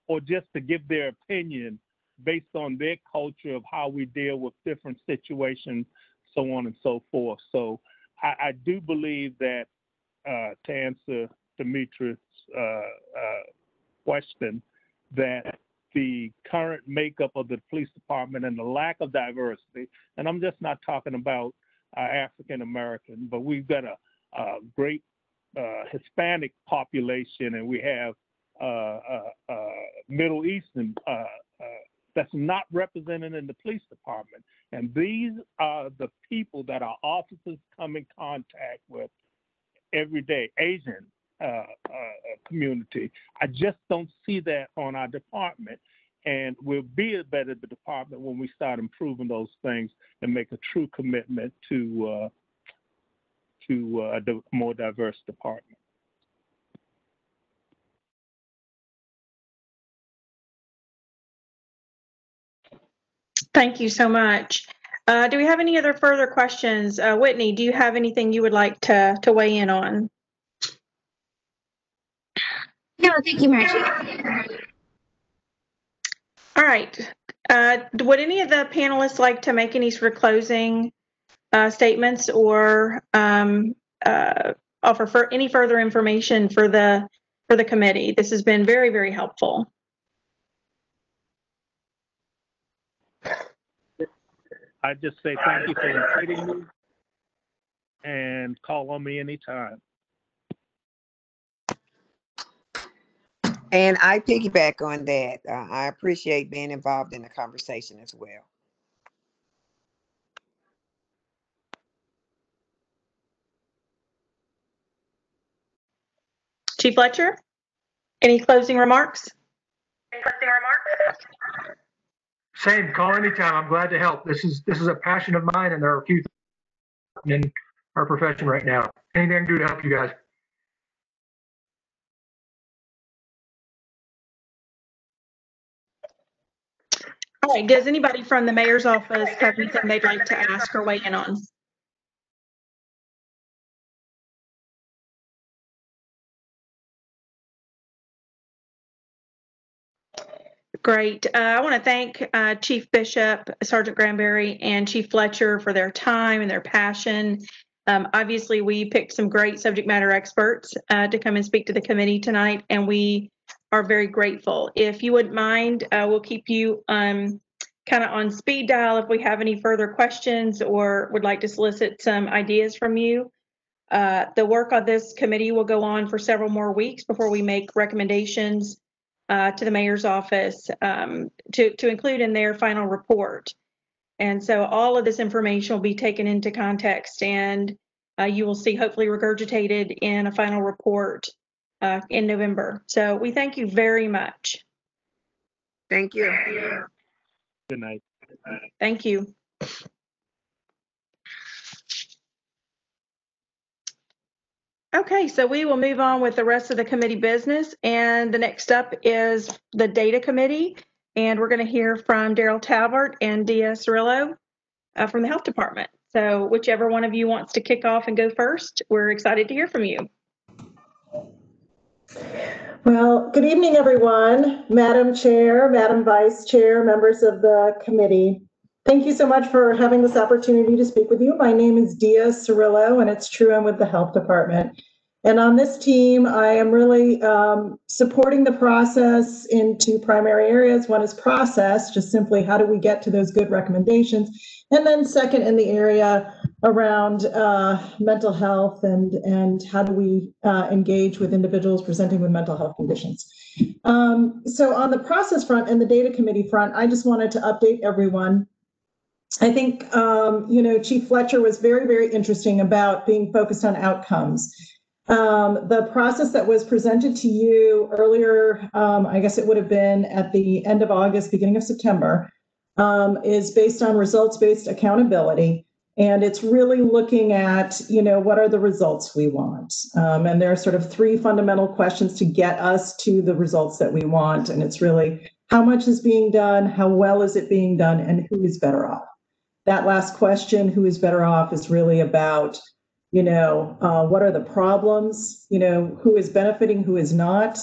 or just to give their opinion based on their culture of how we deal with different situations, so on and so forth. So I do believe that, to answer Demetrius' question, that the current makeup of the police department and the lack of diversity, and I'm just not talking about African American, but we've got a great Hispanic population, and we have Middle Eastern that's not represented in the police department. And these are the people that our officers come in contact with every day, Asian community. I just don't see that on our department. And we'll be a better department when we start improving those things and make a true commitment to a more diverse department. Thank you so much. Do we have any other further questions? Whitney, do you have anything you would like to weigh in on? No, thank you, Margie. All right. Would any of the panelists like to make any sort of closing statements or offer any further information for the committee? This has been very, very helpful. I just say thank you for inviting me, and call on me anytime. And I piggyback on that. I appreciate being involved in the conversation as well. Chief Fletcher, any closing remarks? Same, call anytime. I'm glad to help. This is a passion of mine, and there are a few things in our profession right now. Anything I can do to help you guys. All right, does anybody from the mayor's office have anything they'd like to ask or weigh in on? Great. I want to thank Chief Bishop, Sergeant Granberry, and Chief Fletcher for their time and their passion. Obviously, we picked some great subject matter experts to come and speak to the committee tonight, and we are very grateful. If you wouldn't mind, we'll keep you kind of on speed dial if we have any further questions or would like to solicit some ideas from you. The work on this committee will go on for several more weeks before we make recommendations to the mayor's office to include in their final report. And so all of this information will be taken into context, and you will see hopefully regurgitated in a final report in November. So we thank you very much. Thank you. Good night. Thank you. Okay, so we will move on with the rest of the committee business, and the next up is the data committee, and we're going to hear from Daryl Talbert and Dia Cirillo from the health department. So whichever one of you wants to kick off and go first, we're excited to hear from you. Well, good evening, everyone. Madam Chair, Madam Vice Chair, members of the committee. Thank you so much for having this opportunity to speak with you. My name is Dia Cirillo, and it's true I'm with the health department. And on this team, I am really supporting the process in two primary areas. One is process, just simply how do we get to those good recommendations? And then second, in the area around mental health and how do we engage with individuals presenting with mental health conditions. So on the process front and the data committee front, I just wanted to update everyone. I think, Chief Fletcher was very, very interesting about being focused on outcomes. The process that was presented to you earlier, I guess it would have been at the end of August, beginning of September, is based on results-based accountability. And it's really looking at, what are the results we want? And there are sort of three fundamental questions to get us to the results that we want. And it's really how much is being done, how well is it being done, and who is better off? That last question, who is better off, is really about, what are the problems, who is benefiting, who is not,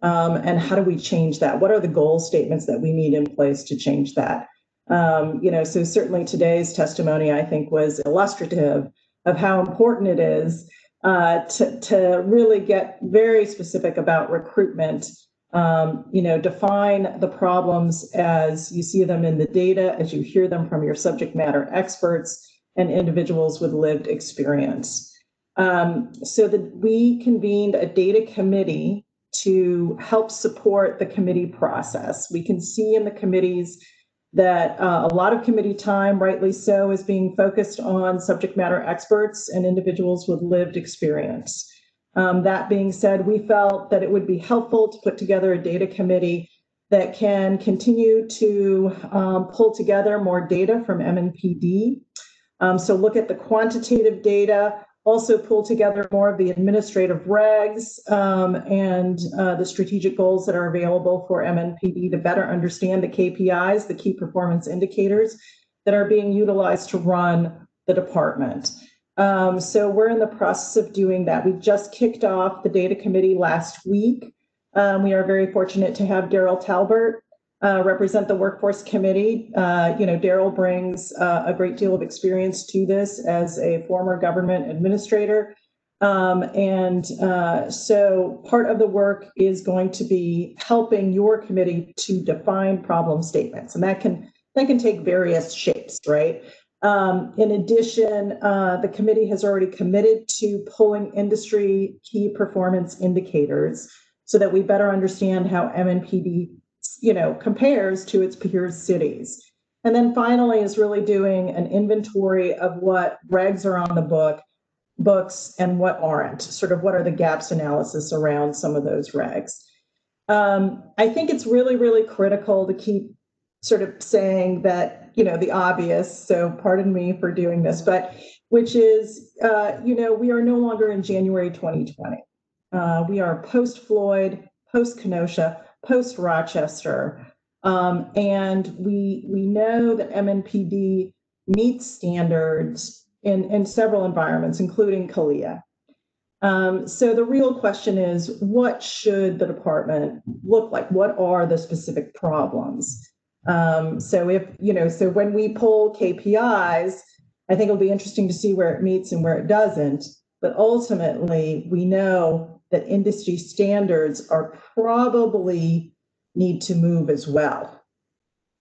and how do we change that? What are the goal statements that we need in place to change that? So certainly today's testimony, I think, was illustrative of how important it is to really get very specific about recruitment. Define the problems as you see them in the data, as you hear them from your subject matter experts and individuals with lived experience. So that we convened a data committee to help support the committee process. We can see in the committees that a lot of committee time, rightly so, is being focused on subject matter experts and individuals with lived experience. That being said, we felt that it would be helpful to put together a data committee that can continue to pull together more data from MNPD. So look at the quantitative data, also pull together more of the administrative regs and the strategic goals that are available for MNPD to better understand the KPIs, the key performance indicators that are being utilized to run the department. So we're in the process of doing that. We just kicked off the data committee last week. We are very fortunate to have Daryl Talbert represent the workforce committee. Daryl brings a great deal of experience to this as a former government administrator. So part of the work is going to be helping your committee to define problem statements, and that can take various shapes, right? In addition, the committee has already committed to pulling industry key performance indicators so that we better understand how MNPD, compares to its peer cities. And then finally is really doing an inventory of what regs are on the books and what aren't, sort of what are the gaps analysis around some of those regs. I think it's really, really critical to keep sort of saying that, the obvious, so pardon me for doing this, but which is, we are no longer in January 2020. We are post-Floyd, post-Kenosha, post-Rochester, and we know that MNPD meets standards in several environments, including CALEA. So the real question is, what should the department look like? What are the specific problems? So when we pull KPIs, I think it'll be interesting to see where it meets and where it doesn't. But ultimately, we know that industry standards are probably need to move as well.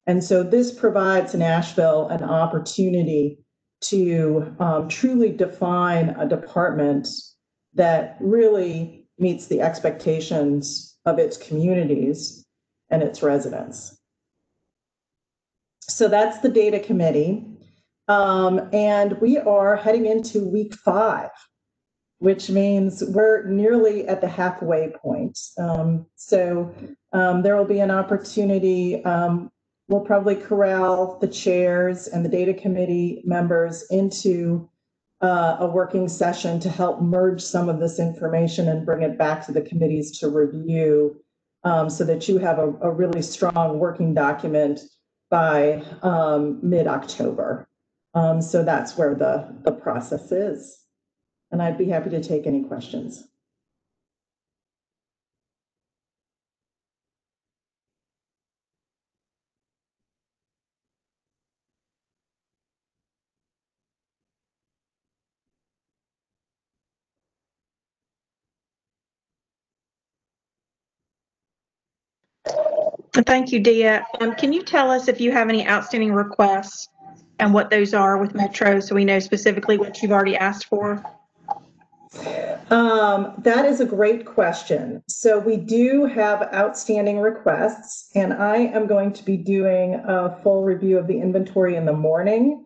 And so this provides Nashville an opportunity to truly define a department that really meets the expectations of its communities and its residents. So that's the data committee. And we are heading into week 5, which means we're nearly at the halfway point. So there will be an opportunity. We'll probably corral the chairs and the data committee members into a working session to help merge some of this information and bring it back to the committees to review so that you have a really strong working document by mid-October. So that's where the process is. And I'd be happy to take any questions. Thank you, Dia. Can you tell us if you have any outstanding requests and what those are with Metro so we know specifically what you've already asked for? That is a great question. So we do have outstanding requests, and I am going to be doing a full review of the inventory in the morning.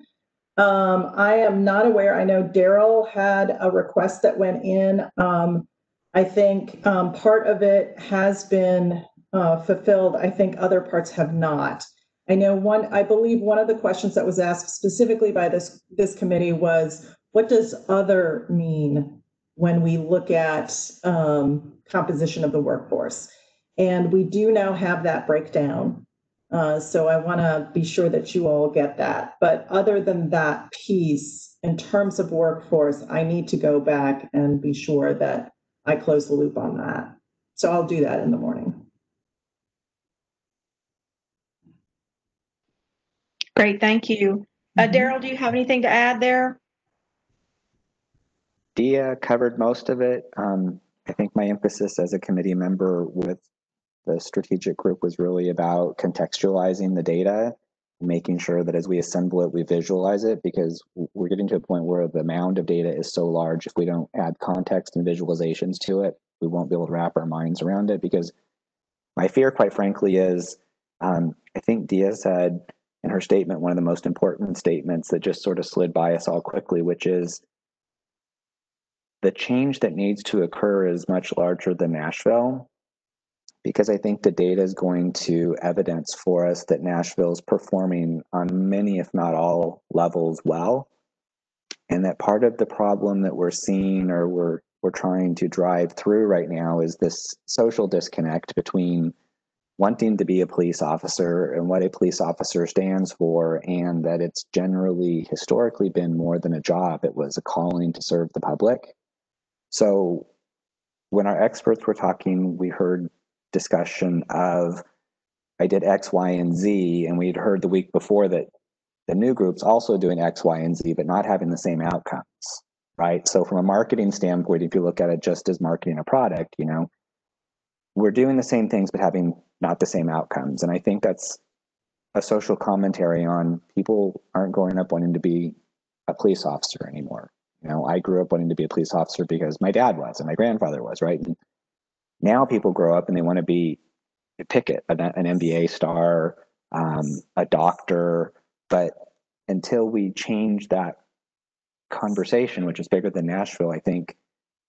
I am not aware. I know Daryl had a request that went in. I think part of it has been fulfilled. I think other parts have not. I know I believe one of the questions that was asked specifically by this committee was, what does other mean when we look at composition of the workforce? And we do now have that breakdown. So I want to be sure that you all get that. But other than that piece, in terms of workforce, I need to go back and be sure that I close the loop on that. So I'll do that in the morning. Great, thank you. Daryl, do you have anything to add there? Dia covered most of it. I think my emphasis as a committee member with the strategic group was really about contextualizing the data, making sure that as we assemble it, we visualize it, because we're getting to a point where the amount of data is so large. If we don't add context and visualizations to it, we won't be able to wrap our minds around it. Because my fear, quite frankly, is I think Dia said in her statement, one of the most important statements that just sort of slid by us all quickly, which is the change that needs to occur is much larger than Nashville, because I think the data is going to evidence for us that Nashville is performing on many, if not all, levels well. And that part of the problem that we're seeing, or we're trying to drive through right now, is this social disconnect between wanting to be a police officer and what a police officer stands for, and that it's generally historically been more than a job. It was a calling to serve the public. So when our experts were talking, we heard discussion of, I did X, Y, and Z, and we'd heard the week before that the new group's also doing X, Y, and Z, but not having the same outcomes, right? So from a marketing standpoint, if you look at it just as marketing a product, you know, we're doing the same things, but having not the same outcomes. And I think that's a social commentary on people aren't growing up wanting to be a police officer anymore. You know, I grew up wanting to be a police officer because my dad was and my grandfather was, right? And now people grow up and they want to be a picket, an NBA star, a doctor. But until we change that conversation, which is bigger than Nashville, I think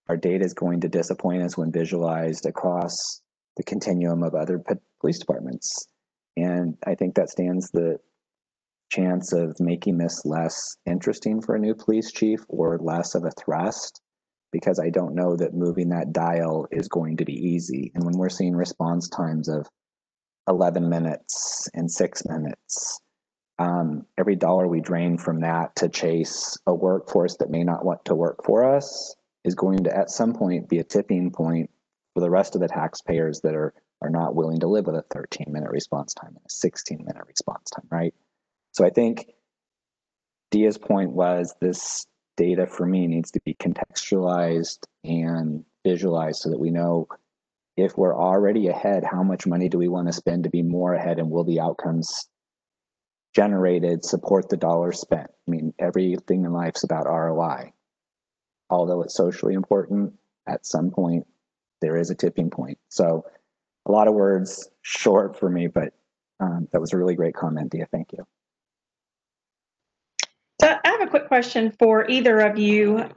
our data is going to disappoint us when visualized across the continuum of other police departments. And I think that stands the chance of making this less interesting for a new police chief, or less of a thrust, because I don't know that moving that dial is going to be easy. And when we're seeing response times of 11 minutes and 6 minutes, every dollar we drain from that to chase a workforce that may not want to work for us is going to at some point be a tipping point for the rest of the taxpayers that are not willing to live with a 13-minute response time and a 16-minute response time, right? So I think Dia's point was, this data for me needs to be contextualized and visualized so that we know if we're already ahead, how much money do we want to spend to be more ahead, and will the outcomes generated support the dollars spent? I mean, everything in life's about ROI. Although it's socially important, at some point there is a tipping point. So a lot of words short for me, but that was a really great comment, Dia. Thank you. So I have a quick question for either of you.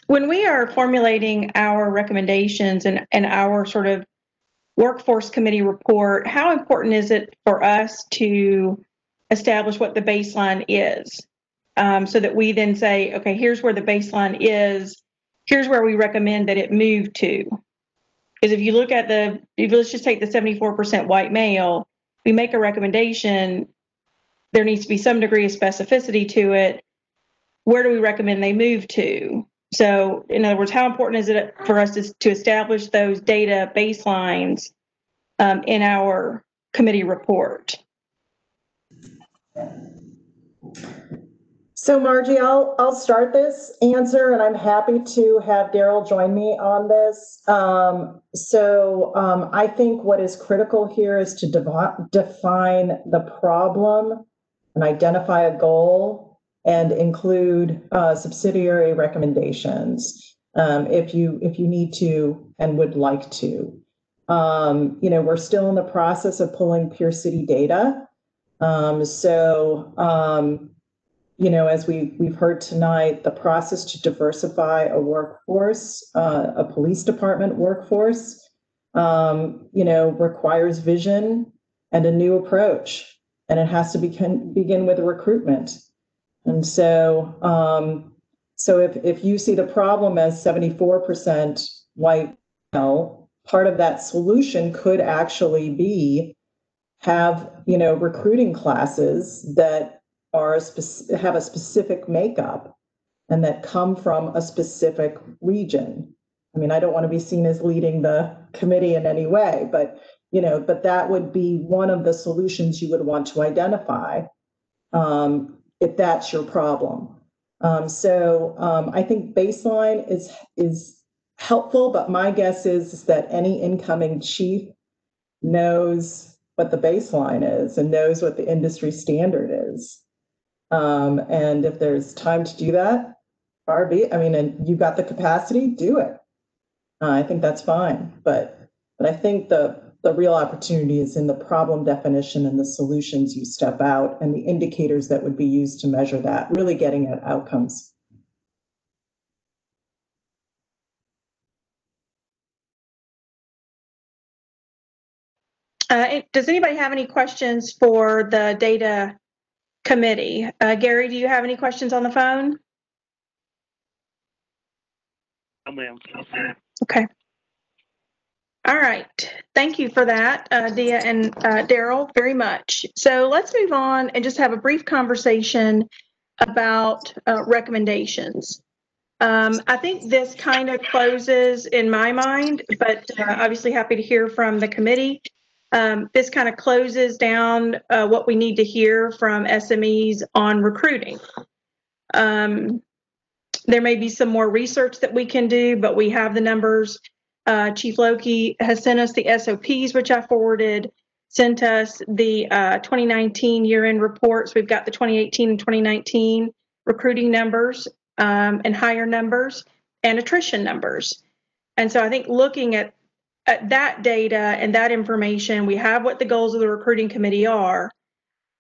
When we are formulating our recommendations and our sort of workforce committee report, how important is it for us to establish what the baseline is, so that we then say, okay, here's where the baseline is, here's where we recommend that it move to? Because if you look at let's just take the 74% white male, we make a recommendation, there needs to be some degree of specificity to it. Where do we recommend they move to? So in other words, how important is it for us to establish those data baselines in our committee report? So Margie, I'll start this answer, and I'm happy to have Daryl join me on this. I think what is critical here is to define the problem and identify a goal and include subsidiary recommendations if you need to and would like to. We're still in the process of pulling Peer City data. As we've heard tonight, the process to diversify a workforce, a police department workforce, requires vision and a new approach. and it has to begin with recruitment. And so, if you see the problem as 74% white male, part of that solution could actually be have, recruiting classes that have a specific makeup and that come from a specific region. I mean, I don't want to be seen as leading the committee in any way, but that would be one of the solutions you would want to identify if that's your problem. I think baseline is helpful, but my guess is that any incoming chief knows what the baseline is and knows what the industry standard is. And if there's time to do that, and you've got the capacity, do it. I think that's fine. But I think the real opportunity is in the problem definition and the solutions you step out and the indicators that would be used to measure that, really getting at outcomes. Does anybody have any questions for the data committee? Gary, do you have any questions on the phone? No, ma'am. Okay. All right. Thank you for that, Dia and Daryl, very much. So let's move on and just have a brief conversation about recommendations. I think this kind of closes in my mind, but obviously happy to hear from the committee. This kind of closes down what we need to hear from SMEs on recruiting. There may be some more research that we can do, but we have the numbers. Chief Loki has sent us the SOPs, which I forwarded, sent us the 2019 year-end reports. We've got the 2018 and 2019 recruiting numbers and hire numbers and attrition numbers. And so I think looking at that data and that information, we have what the goals of the recruiting committee are.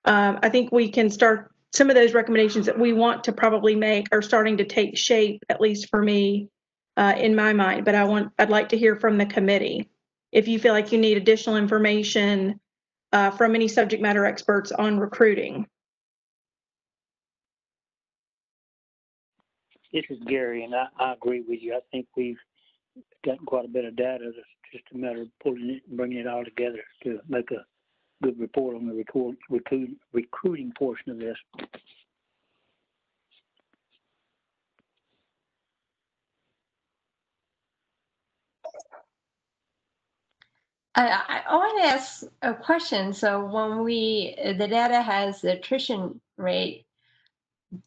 I think we can start some of those recommendations that we want to probably make are starting to take shape, at least for me, in my mind. But I'd like to hear from the committee. If you feel like you need additional information from any subject matter experts on recruiting. This is Gary, and I agree with you. I think we've gotten quite a bit of data. It's just a matter of pulling it and bringing it all together to make a good report on the recruiting portion of this. I want to ask a question. So when the data has the attrition rate,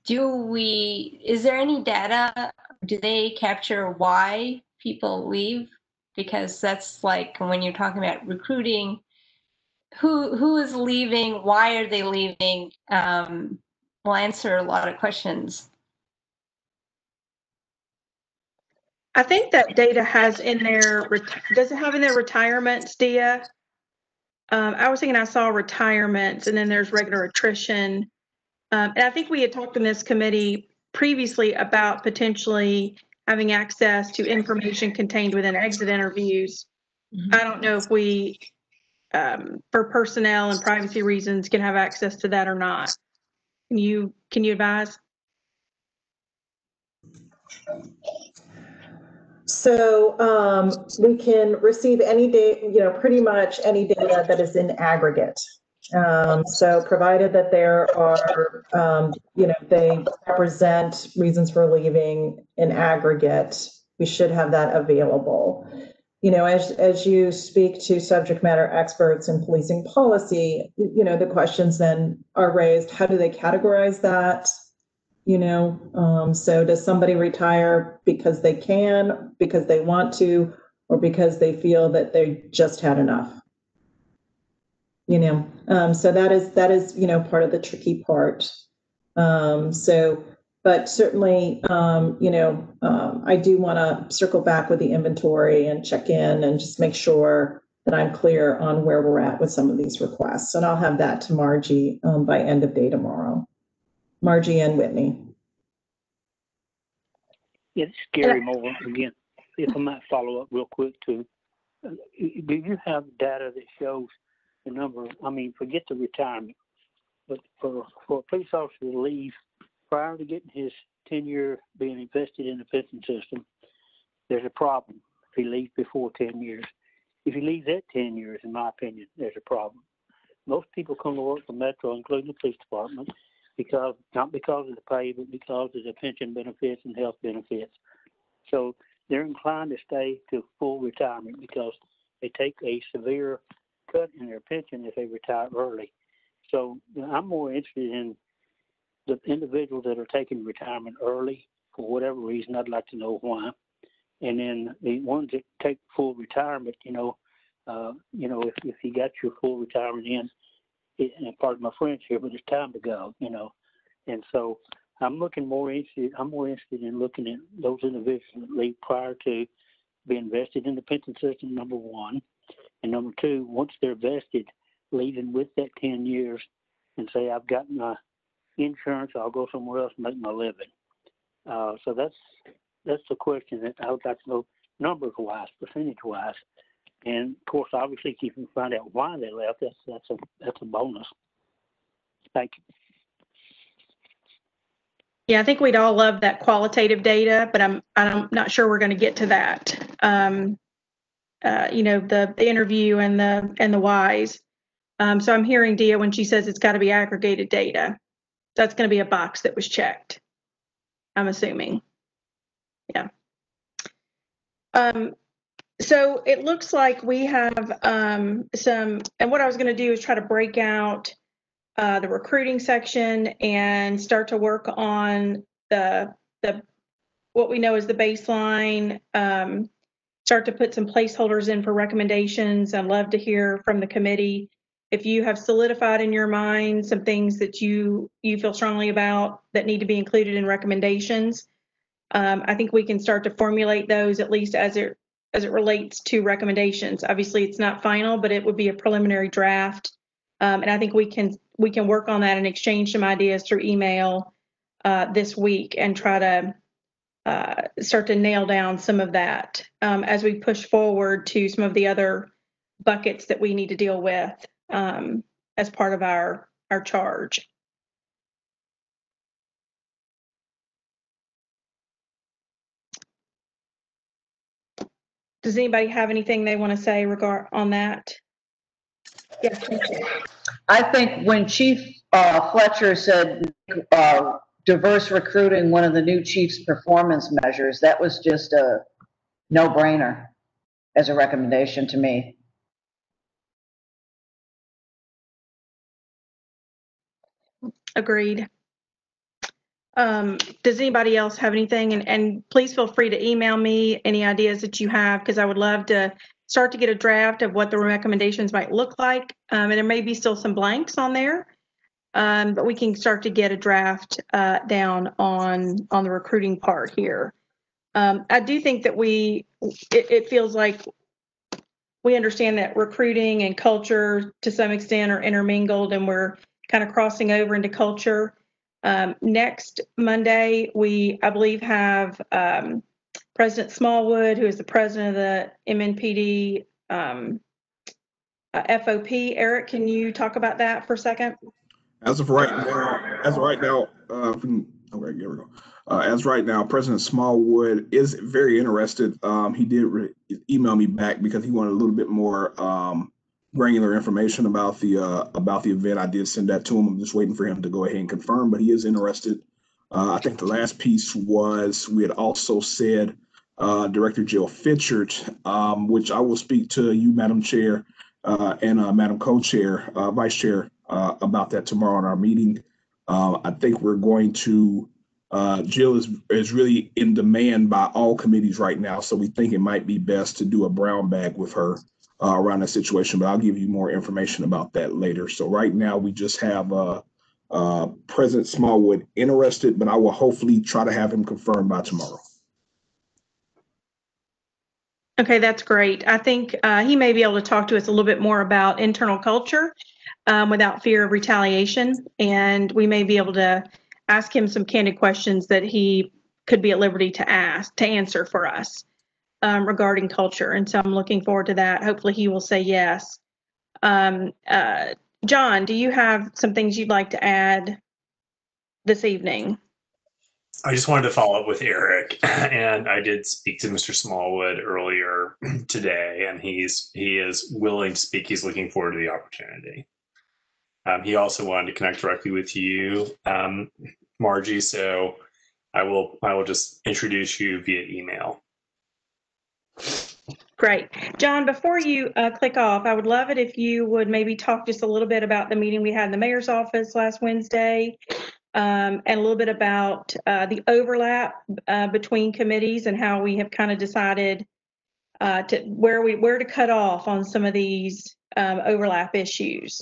is there any data, do they capture why people leave? Because that's like when you're talking about recruiting, who is leaving, why are they leaving, will answer a lot of questions. I think that data has in there, does it have in there retirements, Dia? I was thinking I saw retirements and then there's regular attrition. And I think we had talked in this committee previously about potentially having access to information contained within exit interviews. Mm-hmm. I don't know if we, for personnel and privacy reasons, can have access to that or not. Can you advise? So we can receive any data, pretty much any data that is in aggregate. So provided that there are, they represent reasons for leaving in aggregate, we should have that available. As you speak to subject matter experts in policing policy, the questions then are raised, how do they categorize that? So does somebody retire because they can, because they want to, or because they feel that they just had enough? So that is, part of the tricky part. But certainly, I do want to circle back with the inventory and check in and just make sure that I'm clear on where we're at with some of these requests. And I'll have that to Margie by end of day tomorrow. Margie and Whitney. Yeah, this is Gary Moore again. If I might follow up real quick too. Do you have data that shows the number? I mean, forget the retirement. But for a police officer to leave prior to getting his tenure being invested in the pension system, there's a problem. If he leaves before 10 years, if he leaves at 10 years, in my opinion, there's a problem. Most people come to work for Metro, including the police department, not because of the pay, but because of the pension benefits and health benefits. So they're inclined to stay to full retirement because they take a severe cut in their pension if they retire early. So I'm more interested in the individuals that are taking retirement early for whatever reason. I'd like to know why. And then the ones that take full retirement, if you got your full retirement in, and pardon my French here, but it's time to go, And so I'm more interested in looking at those individuals that leave prior to being vested in the pension system, number one. And number two, once they're vested, leaving with that 10 years and say, I've got my insurance, I'll go somewhere else and make my living. So that's the question that I would like to know, numbers-wise, percentage-wise. And of course, obviously, if you can find out why they left, that's a bonus. Thank you. Yeah, I think we'd all love that qualitative data, but I'm not sure we're going to get to that. The interview and the whys. So I'm hearing Dia when she says it's got to be aggregated data. That's going to be a box that was checked, I'm assuming. Yeah. So it looks like we have and what I was going to do is try to break out the recruiting section and start to work on the what we know is the baseline, start to put some placeholders in for recommendations. I'd love to hear from the committee if you have solidified in your mind some things that you feel strongly about that need to be included in recommendations. I think we can start to formulate those, at least as it relates to recommendations. Obviously, it's not final, but it would be a preliminary draft. And I think we can work on that and exchange some ideas through email this week and try to start to nail down some of that as we push forward to some of the other buckets that we need to deal with as part of our charge. Does anybody have anything they want to say on that? Yes, I think when Chief Fletcher said diverse recruiting, one of the new chief's performance measures, that was just a no-brainer as a recommendation to me. Agreed. Does anybody else have anything? And please feel free to email me any ideas that you have, because I would love to start to get a draft of what the recommendations might look like. And there may be still some blanks on there, but we can start to get a draft down on the recruiting part here. I do think that it feels like we understand that recruiting and culture to some extent are intermingled, and we're kind of crossing over into culture. Next Monday, I believe, have President Smallwood, who is the president of the MNPD FOP. Eric, can you talk about that for a second? As of right now, okay, here we go. As right now, President Smallwood is very interested. He did email me back because he wanted a little bit more granular information about the event. I did send that to him. I'm just waiting for him to go ahead and confirm, but he is interested. I think the last piece was we had also said Director Jill Fletcher, which I will speak to you, Madam Chair, and Madam Co-Chair, Vice Chair, about that tomorrow in our meeting. I think we're going to, Jill is really in demand by all committees right now, so we think it might be best to do a brown bag with her around that situation, but I'll give you more information about that later. So right now we just have President Smallwood interested, but I will hopefully try to have him confirmed by tomorrow. Okay, that's great. I think he may be able to talk to us a little bit more about internal culture without fear of retaliation. And we may be able to ask him some candid questions that he could be at liberty to answer for us regarding culture. And so I'm looking forward to that. Hopefully he will say yes. John, do you have some things you'd like to add this evening? I just wanted to follow up with Eric, and I did speak to Mr. Smallwood earlier today, and he is willing to speak. He's looking forward to the opportunity. He also wanted to connect directly with you, Margie. So I will just introduce you via email. Great. John, before you click off, I would love it if you would maybe talk just a little bit about the meeting we had in the mayor's office last Wednesday, and a little bit about the overlap between committees and how we have kind of decided where to cut off on some of these overlap issues.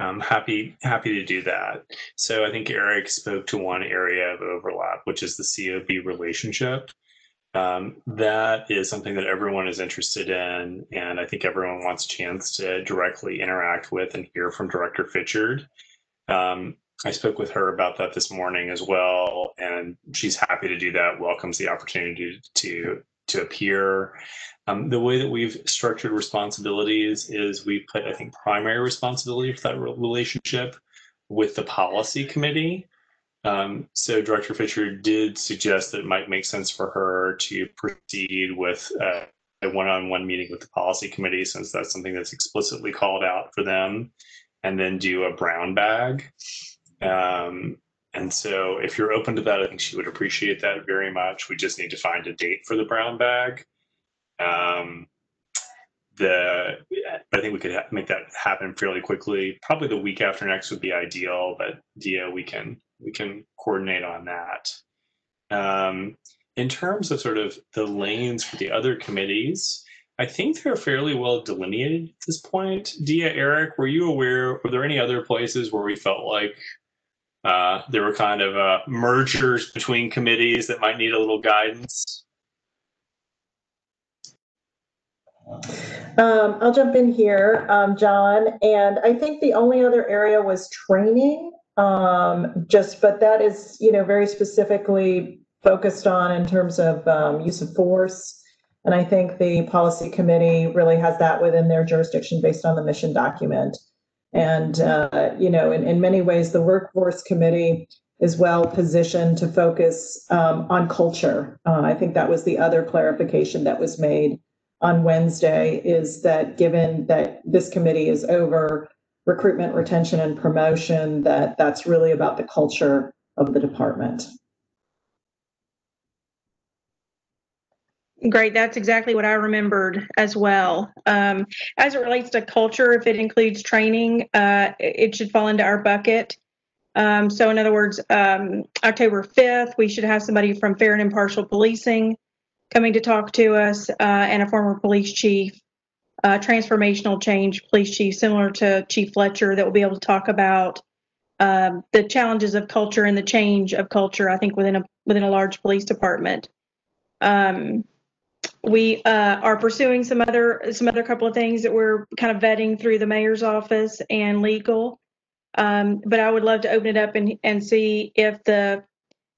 I'm happy to do that. So I think Eric spoke to one area of overlap, which is the COB relationship. That is something that everyone is interested in, and I think everyone wants a chance to directly interact with and hear from Director Fletcher. I spoke with her about that this morning as well, and she's happy to do that, welcomes the opportunity to appear. The way that we've structured responsibilities is we put, I think, primary responsibility for that relationship with the policy committee. So Director Fletcher did suggest that it might make sense for her to proceed with a one-on-one meeting with the policy committee, since that's something that's explicitly called out for them, and then do a brown bag. And so if you're open to that, I think she would appreciate that very much. We just need to find a date for the brown bag. I think we could make that happen fairly quickly. Probably the week after next would be ideal, but Dia, we can coordinate on that. In terms of sort of the lanes for the other committees, I think they're fairly well delineated at this point. Dia, Eric, were you aware, were there any other places where we felt like there were kind of mergers between committees that might need a little guidance? I'll jump in here, John, and I think the only other area was training, but that is, very specifically focused on in terms of use of force. And I think the policy committee really has that within their jurisdiction based on the mission document. And, in many ways, the workforce committee is well positioned to focus on culture. I think that was the other clarification that was made on Wednesday, is that given that this committee is over recruitment, retention, and promotion, that's really about the culture of the department. Great, that's exactly what I remembered as well. As it relates to culture, if it includes training, it should fall into our bucket. So in other words, October 5th, we should have somebody from Fair and Impartial Policing coming to talk to us, and a former police chief, transformational change police chief, similar to Chief Fletcher, that will be able to talk about the challenges of culture and the change of culture, I think, within a large police department. We are pursuing some other couple of things that we're kind of vetting through the mayor's office and legal. But I would love to open it up and see if the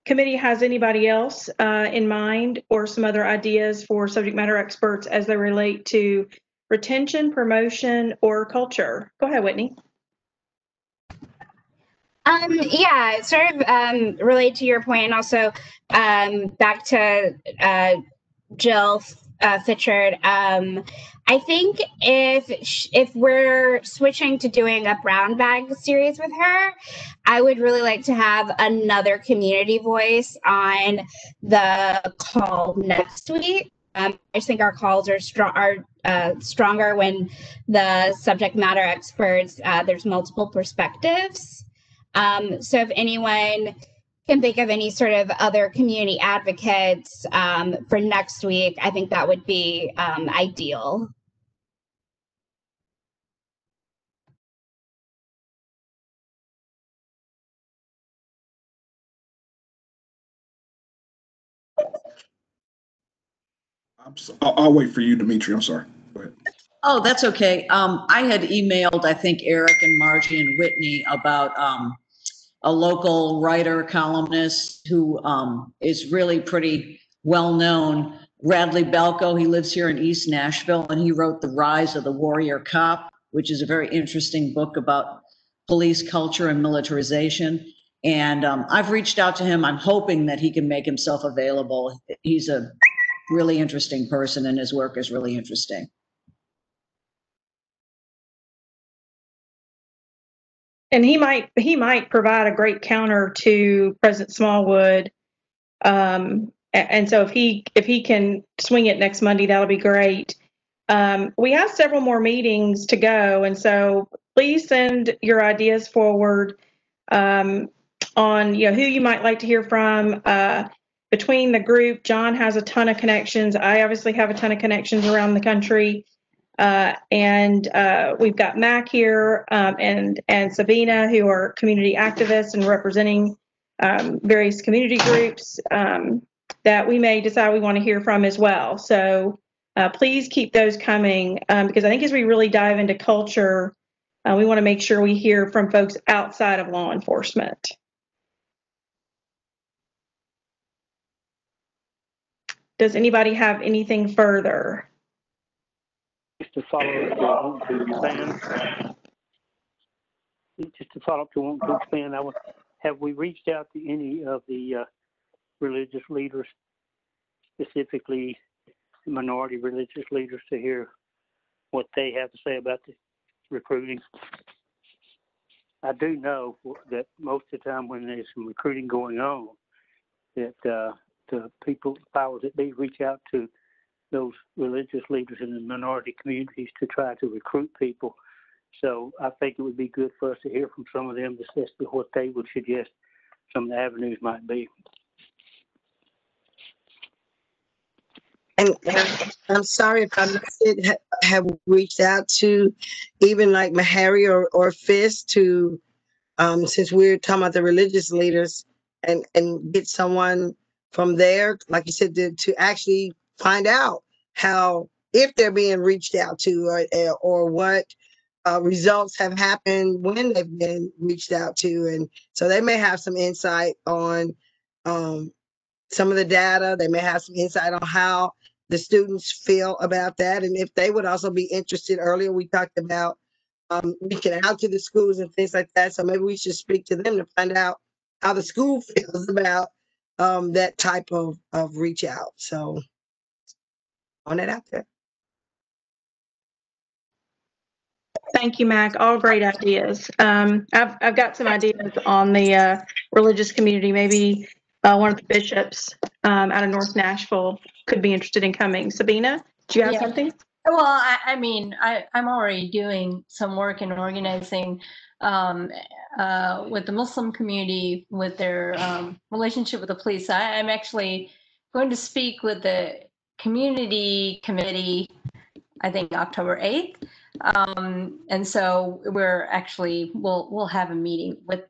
committee has anybody else in mind, or some other ideas for subject matter experts as they relate to retention, promotion, or culture. Go ahead, Whitney. Yeah, sort of related to your point, and also back to Jill Fletcher. I think if we're switching to doing a brown bag series with her, I would really like to have another community voice on the call next week. I just think our calls are stronger when the subject matter experts, there's multiple perspectives. So if anyone can think of any sort of other community advocates for next week, I think that would be ideal. I'll wait for you, Dimitri. I'm sorry. Go ahead. Oh, that's okay. I had emailed, I think, Eric and Margie and Whitney about a local writer, columnist who is really pretty well known, Radley Belko. He lives here in East Nashville, and he wrote The Rise of the Warrior Cop. which is a very interesting book about police culture and militarization. And I've reached out to him. I'm hoping that he can make himself available. He's a really interesting person, and his work is really interesting. And he might provide a great counter to President Smallwood. And so if he can swing it next Monday, that'll be great. We have several more meetings to go, and so please send your ideas forward on who you might like to hear from. Between the group, John has a ton of connections. I obviously have a ton of connections around the country. And we've got Mac here and Sabina, who are community activists and representing various community groups that we may decide we want to hear from as well. So please keep those coming because I think as we really dive into culture, we want to make sure we hear from folks outside of law enforcement. Does anybody have anything further? Just to follow up to what Luke's saying, have we reached out to any of the religious leaders, specifically minority religious leaders, to hear what they have to say about the recruiting? I do know that most of the time when there's some recruiting going on, that the people, powers that be, reach out to those religious leaders in the minority communities to try to recruit people. So I think it would be good for us to hear from some of them as to what they would suggest some of the avenues might be. And I'm sorry if I missed it. Have reached out to even like Meharry or Fist to, since we're talking about the religious leaders, and get someone from there, like you said, to actually find out how, if they're being reached out to, or what results have happened when they've been reached out to. And so they may have some insight on some of the data. They may have some insight on how the students feel about that. And if they would also be interested, earlier we talked about reaching out to the schools and things like that. So maybe we should speak to them to find out how the school feels about that type of reach out. So on it out there. Thank you, Mac. All great ideas. I've got some ideas on the religious community. Maybe one of the bishops out of North Nashville could be interested in coming. Sabina, do you have something? Well, I mean, I'm already doing some work in organizing with the Muslim community, with their relationship with the police. I'm actually going to speak with the community committee, I think October 8th. And so we'll have a meeting with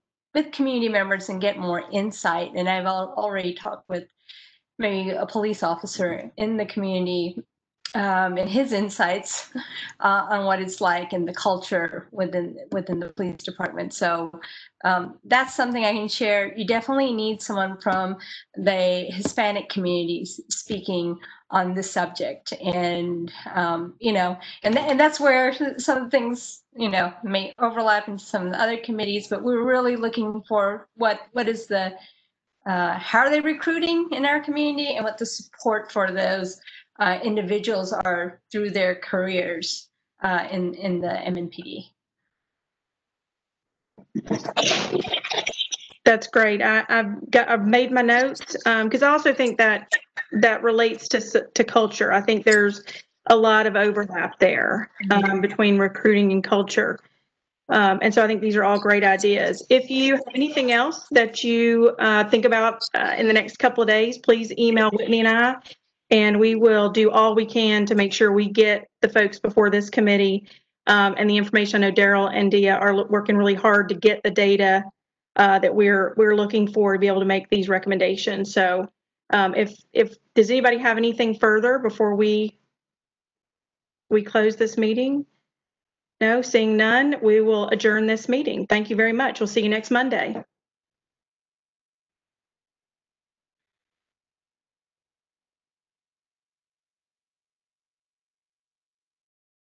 community members and get more insight. And I've already talked with maybe a police officer in the community and his insights on what it's like and the culture within the police department. So that's something I can share. You definitely need someone from the Hispanic communities speaking on this subject, and and that's where some of the things may overlap in some of the other committees. But we're really looking for what is the how are they recruiting in our community, and what the support for those individuals are through their careers in the MNPD. That's great. I've made my notes because I also think that relates to culture. I think there's a lot of overlap there between recruiting and culture. And so I think these are all great ideas. If you have anything else that you think about in the next couple of days, please email Whitney and I, and we will do all we can to make sure we get the folks before this committee and the information. I know Daryl and Dia are working really hard to get the data that we're looking for to be able to make these recommendations. So if does anybody have anything further before we close this meeting? No, seeing none, we will adjourn this meeting. Thank you very much. We'll see you next Monday.